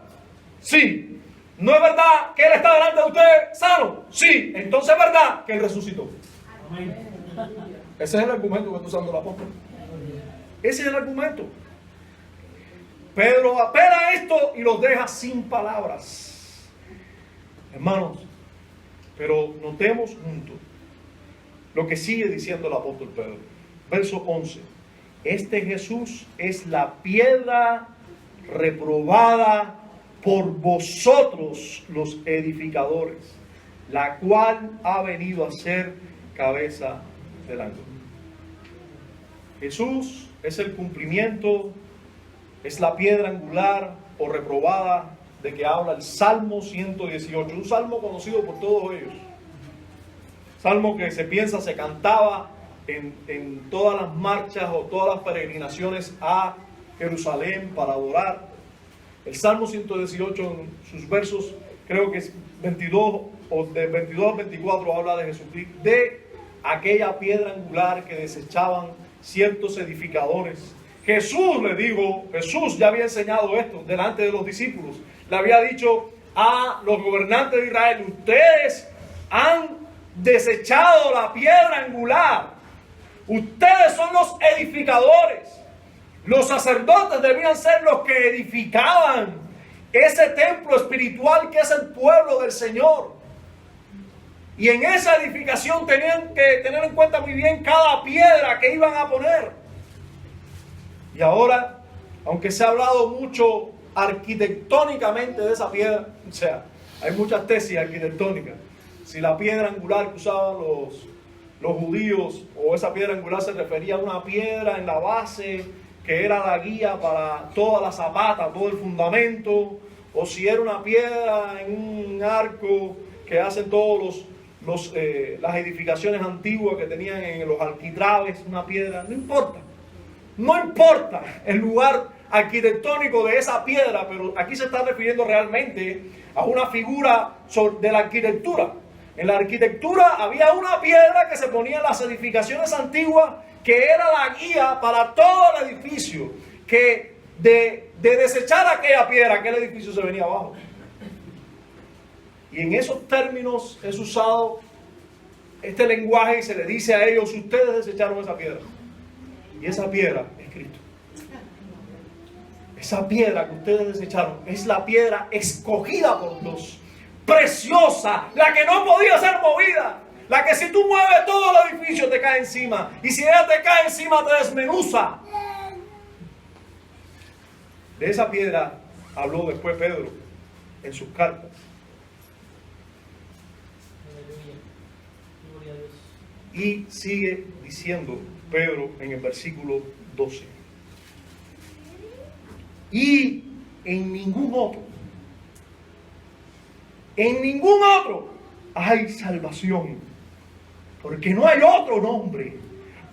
Sí. ¿No es verdad que él está delante de ustedes sano? Sí. Entonces es verdad que él resucitó. Amén. Ese es el argumento que está usando el apóstol. Ese es el argumento. Pedro apela a esto y los deja sin palabras. Hermanos, pero notemos juntos lo que sigue diciendo el apóstol Pedro. Verso 11. Este Jesús es la piedra reprobada por vosotros los edificadores, la cual ha venido a ser cabeza del ángulo. Jesús es el cumplimiento, es la piedra angular o reprobada de que habla el Salmo 118, un salmo conocido por todos ellos. Salmo que se piensa se cantaba en todas las marchas o todas las peregrinaciones a Jerusalén para adorar. El Salmo 118 en sus versos, creo que es 22 o de 22 al 24, habla de Jesucristo, de aquella piedra angular que desechaban ciertos edificadores. Jesús, le digo, Jesús ya había enseñado esto delante de los discípulos. Le había dicho a los gobernantes de Israel, ustedes han desechado la piedra angular. Ustedes son los edificadores. Los sacerdotes debían ser los que edificaban ese templo espiritual que es el pueblo del Señor. Y en esa edificación tenían que tener en cuenta muy bien cada piedra que iban a poner. Y ahora, aunque se ha hablado mucho arquitectónicamente de esa piedra, o sea, hay muchas tesis arquitectónicas. Si la piedra angular que usaban los judíos, o esa piedra angular se refería a una piedra en la base que era la guía para toda la zapata, todo el fundamento, o si era una piedra en un arco que hacen todos las edificaciones antiguas que tenían en los arquitrabes, una piedra, no importa. No importa el lugar arquitectónico de esa piedra, pero aquí se está refiriendo realmente a una figura de la arquitectura. En la arquitectura había una piedra que se ponía en las edificaciones antiguas, que era la guía para todo el edificio, que de desechar aquella piedra, aquel edificio se venía abajo. Y en esos términos es usado este lenguaje y se le dice a ellos, ustedes desecharon esa piedra. Y esa piedra es Cristo. Esa piedra que ustedes desecharon es la piedra escogida por Dios, preciosa, la que no podía ser movida, la que si tú mueves todo el edificio te cae encima, y si ella te cae encima te desmenuza. De esa piedra habló después Pedro en sus cartas. Aleluya. Gloria a Dios. Y sigue diciendo Pedro en el versículo 12. Y en ningún otro hay salvación, porque no hay otro nombre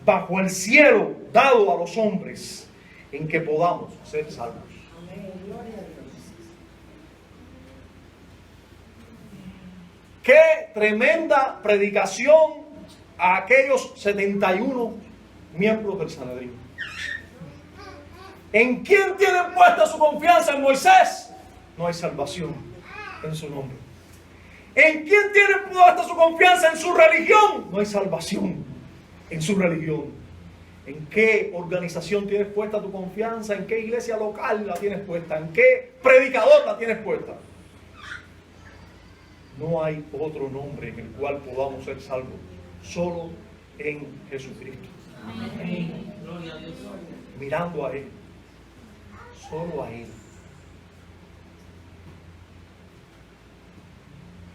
bajo el cielo dado a los hombres en que podamos ser salvos. Amén. Gloria a Dios. Qué tremenda predicación a aquellos 71 miembros del Sanedrín. ¿En quién tienen puesta su confianza? En Moisés. No hay salvación en su nombre. ¿En quién tienen puesta su confianza? En su religión. No hay salvación en su religión. ¿En qué organización tienes puesta tu confianza? ¿En qué iglesia local la tienes puesta? ¿En qué predicador la tienes puesta? No hay otro nombre en el cual podamos ser salvos, solo en Jesucristo. Amén. Gloria a Dios. Mirando a Él, solo a Él.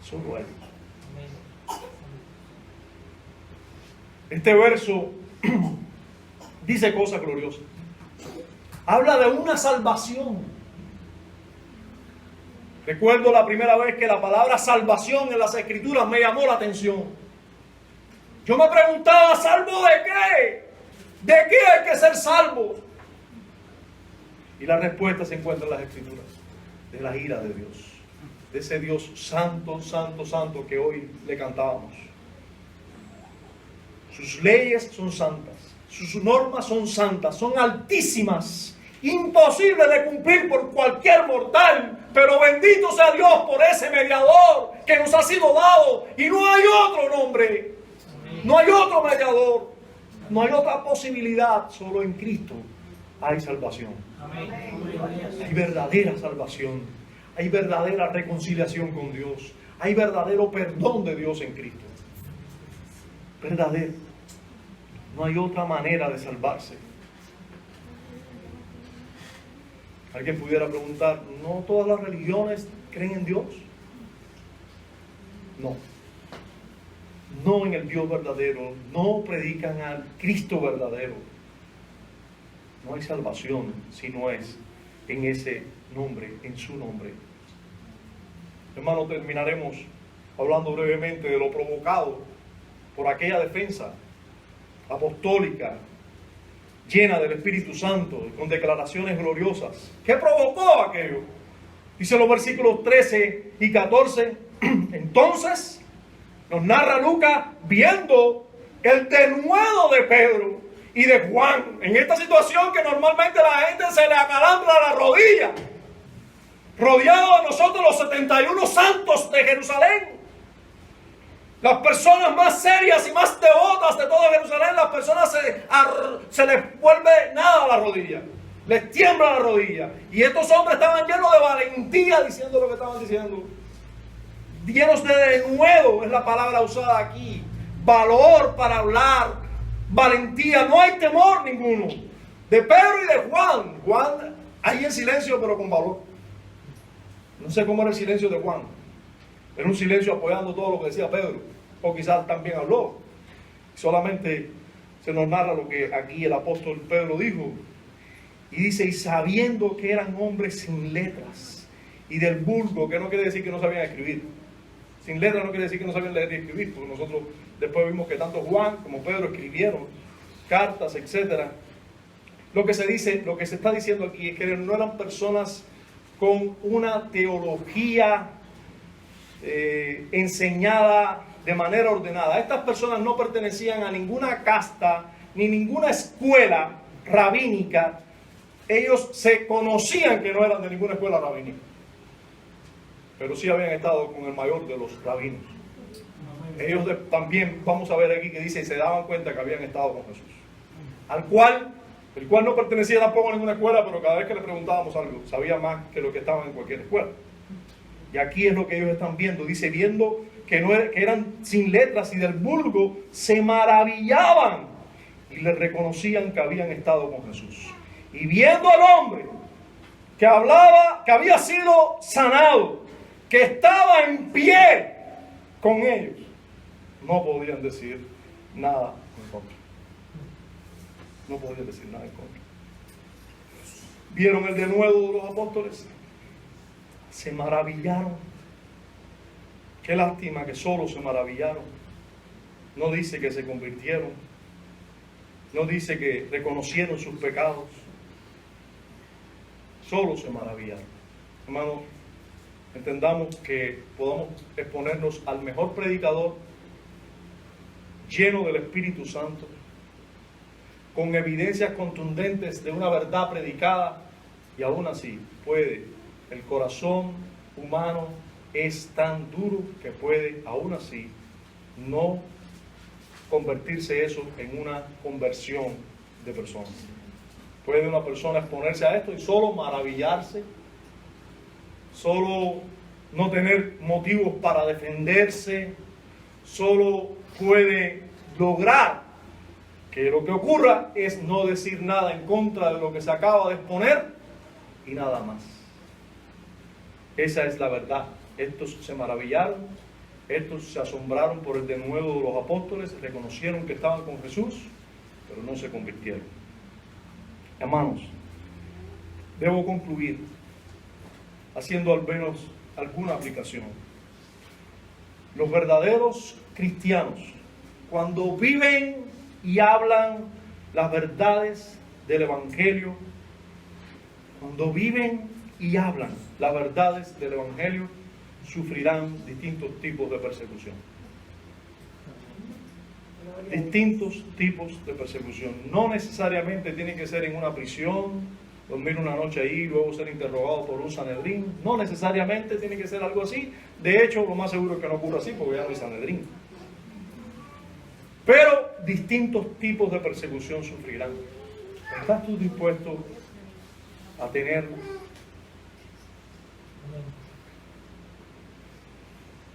Solo a Él. Amén. Este verso dice cosas gloriosas. Habla de una salvación. Recuerdo la primera vez que la palabra salvación en las Escrituras me llamó la atención. Yo me preguntaba, ¿salvo de qué? ¿De qué hay que ser salvo? Y la respuesta se encuentra en las Escrituras. De la ira de Dios. De ese Dios santo, santo, santo que hoy le cantábamos. Sus leyes son santas. Sus normas son santas. Son altísimas. Imposible de cumplir por cualquier mortal. Pero bendito sea Dios por ese mediador que nos ha sido dado. Y no hay otro nombre. No hay otro mediador. No hay otra posibilidad. Solo en Cristo hay salvación. Hay verdadera salvación. Hay verdadera reconciliación con Dios. Hay verdadero perdón de Dios en Cristo. Verdadero. No hay otra manera de salvarse. Alguien pudiera preguntar, ¿no todas las religiones creen en Dios? No. No en el Dios verdadero. No predican al Cristo verdadero. No hay salvación si no es en ese nombre, en su nombre. Hermano, terminaremos hablando brevemente de lo provocado por aquella defensa apostólica llena del Espíritu Santo y con declaraciones gloriosas. ¿Qué provocó aquello? Dice los versículos 13 y 14. Entonces nos narra Lucas viendo el denuedo de Pedro y de Juan. En esta situación que normalmente la gente se le acalambra la rodilla. Rodeado de nosotros los 71 santos de Jerusalén. Las personas más serias y más devotas de toda Jerusalén, las personas se les vuelve nada a la rodilla. Les tiembla la rodilla. Y estos hombres estaban llenos de valentía diciendo lo que estaban diciendo. Llenos de denuedo es la palabra usada aquí. Valor para hablar. Valentía. No hay temor ninguno. De Pedro y de Juan. Juan ahí en silencio pero con valor. No sé cómo era el silencio de Juan. Era un silencio apoyando todo lo que decía Pedro. O quizás también habló. Solamente se nos narra lo que aquí el apóstol Pedro dijo. Y dice, y sabiendo que eran hombres sin letras y del vulgo, que no quiere decir que no sabían escribir. Sin letras no quiere decir que no sabían leer y escribir, porque nosotros después vimos que tanto Juan como Pedro escribieron cartas, etc. Lo que se dice, lo que se está diciendo aquí es que no eran personas con una teología enseñada de manera ordenada. Estas personas no pertenecían a ninguna casta ni ninguna escuela rabínica. Ellos se conocían que no eran de ninguna escuela rabínica, pero sí habían estado con el mayor de los rabinos. Ellos también, vamos a ver aquí que dice, se daban cuenta que habían estado con Jesús, el cual no pertenecía tampoco a ninguna escuela, pero cada vez que le preguntábamos algo, sabía más que lo que estaban en cualquier escuela. Y aquí es lo que ellos están viendo. Dice, viendo que eran sin letras y del vulgo, se maravillaban y le reconocían que habían estado con Jesús. Y viendo al hombre que hablaba, que había sido sanado, que estaba en pie con ellos, no podían decir nada en contra. No podían decir nada en contra. ¿Vieron el denuedo de los apóstoles? Se maravillaron. Qué lástima que solo se maravillaron. No dice que se convirtieron. No dice que reconocieron sus pecados. Solo se maravillaron. Hermanos, entendamos que podamos exponernos al mejor predicador, lleno del Espíritu Santo, con evidencias contundentes de una verdad predicada, y aún así el corazón humano es tan duro que puede aún así no convertirse eso en una conversión de personas. Puede una persona exponerse a esto y solo maravillarse, solo no tener motivos para defenderse, solo puede lograr que lo que ocurra es no decir nada en contra de lo que se acaba de exponer y nada más. Esa es la verdad. Estos se maravillaron, estos se asombraron por el denuedo de los apóstoles, reconocieron que estaban con Jesús, pero no se convirtieron. Hermanos, debo concluir haciendo al menos alguna aplicación. Los verdaderos cristianos, cuando viven y hablan las verdades del Evangelio, cuando viven y hablan las verdades del Evangelio, sufrirán distintos tipos de persecución. Distintos tipos de persecución. No necesariamente tiene que ser en una prisión, dormir una noche ahí y luego ser interrogado por un Sanedrín. No necesariamente tiene que ser algo así. De hecho, lo más seguro es que no ocurra así porque ya no hay Sanedrín. Pero distintos tipos de persecución sufrirán. ¿Estás tú dispuesto a tenerlo?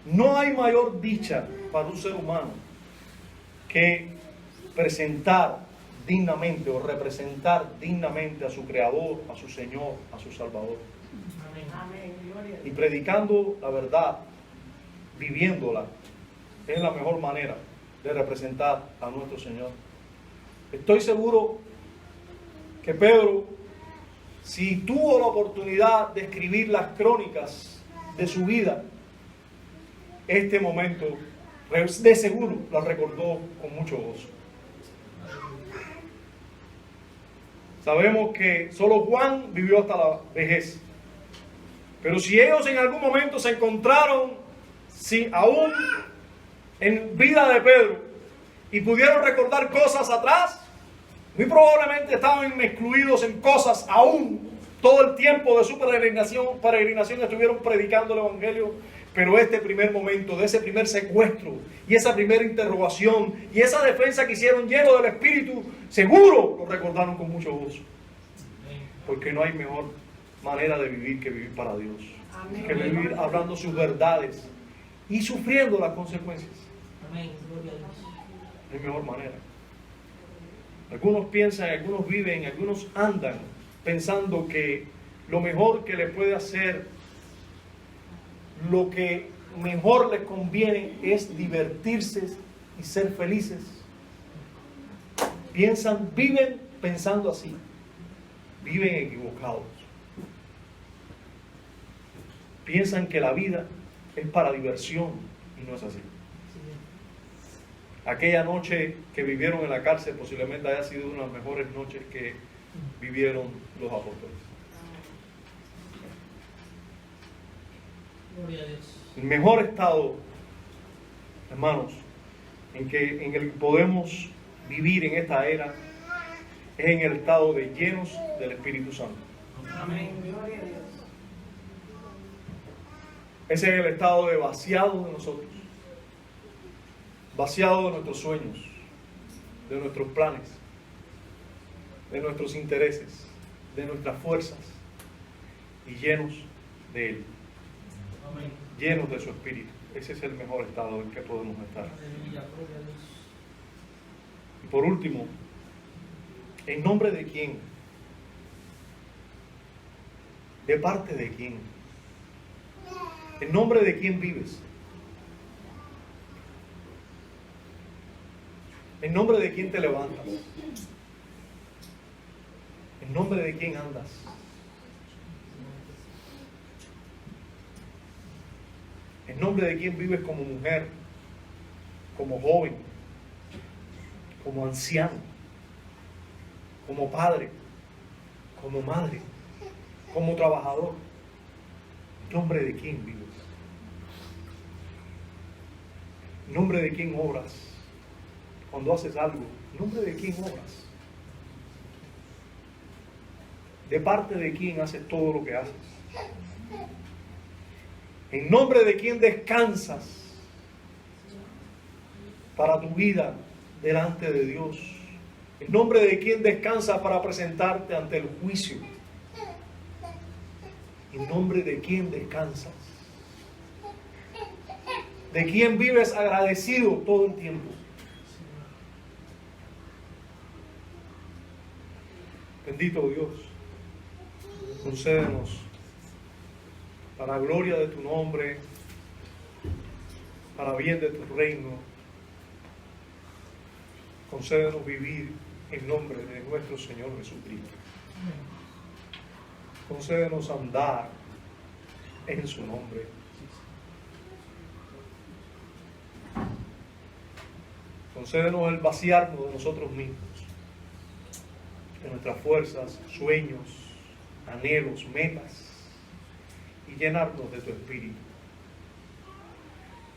No hay mayor dicha para un ser humano que presentar dignamente o representar dignamente a su Creador, a su Señor, a su Salvador. Amén. Gloria a Y Dios. predicando la verdad, viviéndola, es la mejor manera de representar a nuestro Señor. Estoy seguro que Pedro, si tuvo la oportunidad de escribir las crónicas de su vida, este momento de seguro la recordó con mucho gozo. Sabemos que solo Juan vivió hasta la vejez. Pero si ellos en algún momento se encontraron, si aún en vida de Pedro, y pudieron recordar cosas atrás, muy probablemente estaban excluidos en cosas aún. Todo el tiempo de su peregrinación estuvieron predicando el Evangelio. Pero este primer momento, de ese primer secuestro, y esa primera interrogación, y esa defensa que hicieron lleno del Espíritu, seguro lo recordaron con mucho gozo. Porque no hay mejor manera de vivir que vivir para Dios. Amén. Que vivir hablando sus verdades y sufriendo las consecuencias. Amén. Gloria a Dios. No hay mejor manera. Algunos piensan, algunos viven, algunos andan pensando que lo mejor que les puede hacer, lo que mejor les conviene es divertirse y ser felices. Viven pensando así. Viven equivocados. Piensan que la vida es para diversión y no es así. Aquella noche que vivieron en la cárcel posiblemente haya sido una de las mejores noches que vivieron los apóstoles. Gloria a Dios. El mejor estado, hermanos, en el que podemos vivir en esta era es en el estado de llenos del Espíritu Santo. Amén. Gloria a Dios. Ese es el estado de vaciado de nosotros, vaciado de nuestros sueños, de nuestros planes, de nuestros intereses, de nuestras fuerzas, y llenos de Él, Amén. llenos de su Espíritu. Ese es el mejor estado en que podemos estar. Aleluya. Gloria a Dios. Y por último, ¿en nombre de quién? ¿De parte de quién? ¿En nombre de quién vives? ¿En nombre de quién te levantas? ¿En nombre de quién andas? ¿En nombre de quién vives como mujer, como joven, como anciano, como padre, como madre, como trabajador? ¿En nombre de quién vives? ¿En nombre de quién obras? Cuando haces algo, ¿en nombre de quién obras? ¿De parte de quién haces todo lo que haces? ¿En nombre de quién descansas para tu vida delante de Dios? ¿En nombre de quién descansas para presentarte ante el juicio? ¿En nombre de quién descansas? ¿De quién vives agradecido todo el tiempo? Bendito Dios, concédenos, para gloria de tu nombre, para bien de tu reino, concédenos vivir en nombre de nuestro Señor Jesucristo. Concédenos andar en su nombre. Concédenos el vaciarnos de nosotros mismos, de nuestras fuerzas, sueños, anhelos, metas, y llenarnos de tu Espíritu.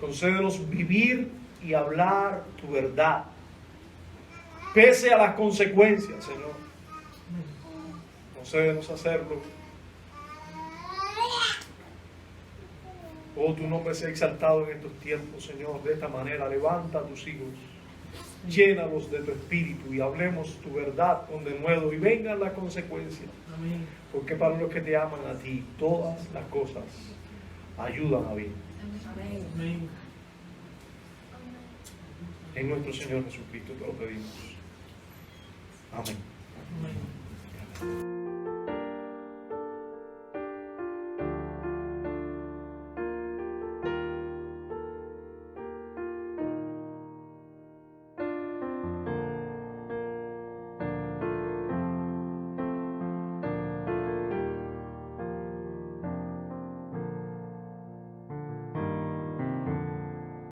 Concédenos vivir y hablar tu verdad, pese a las consecuencias, Señor. Concédenos hacerlo. Oh, tu nombre sea exaltado en estos tiempos, Señor. De esta manera, levanta a tus hijos, llénalos de tu Espíritu y hablemos tu verdad con denuedo y vengan las consecuencias. Amén. Porque para los que te aman a ti, todas las cosas ayudan a bien. Amén. Amén. En nuestro Señor Jesucristo te lo pedimos. Amén. Amén.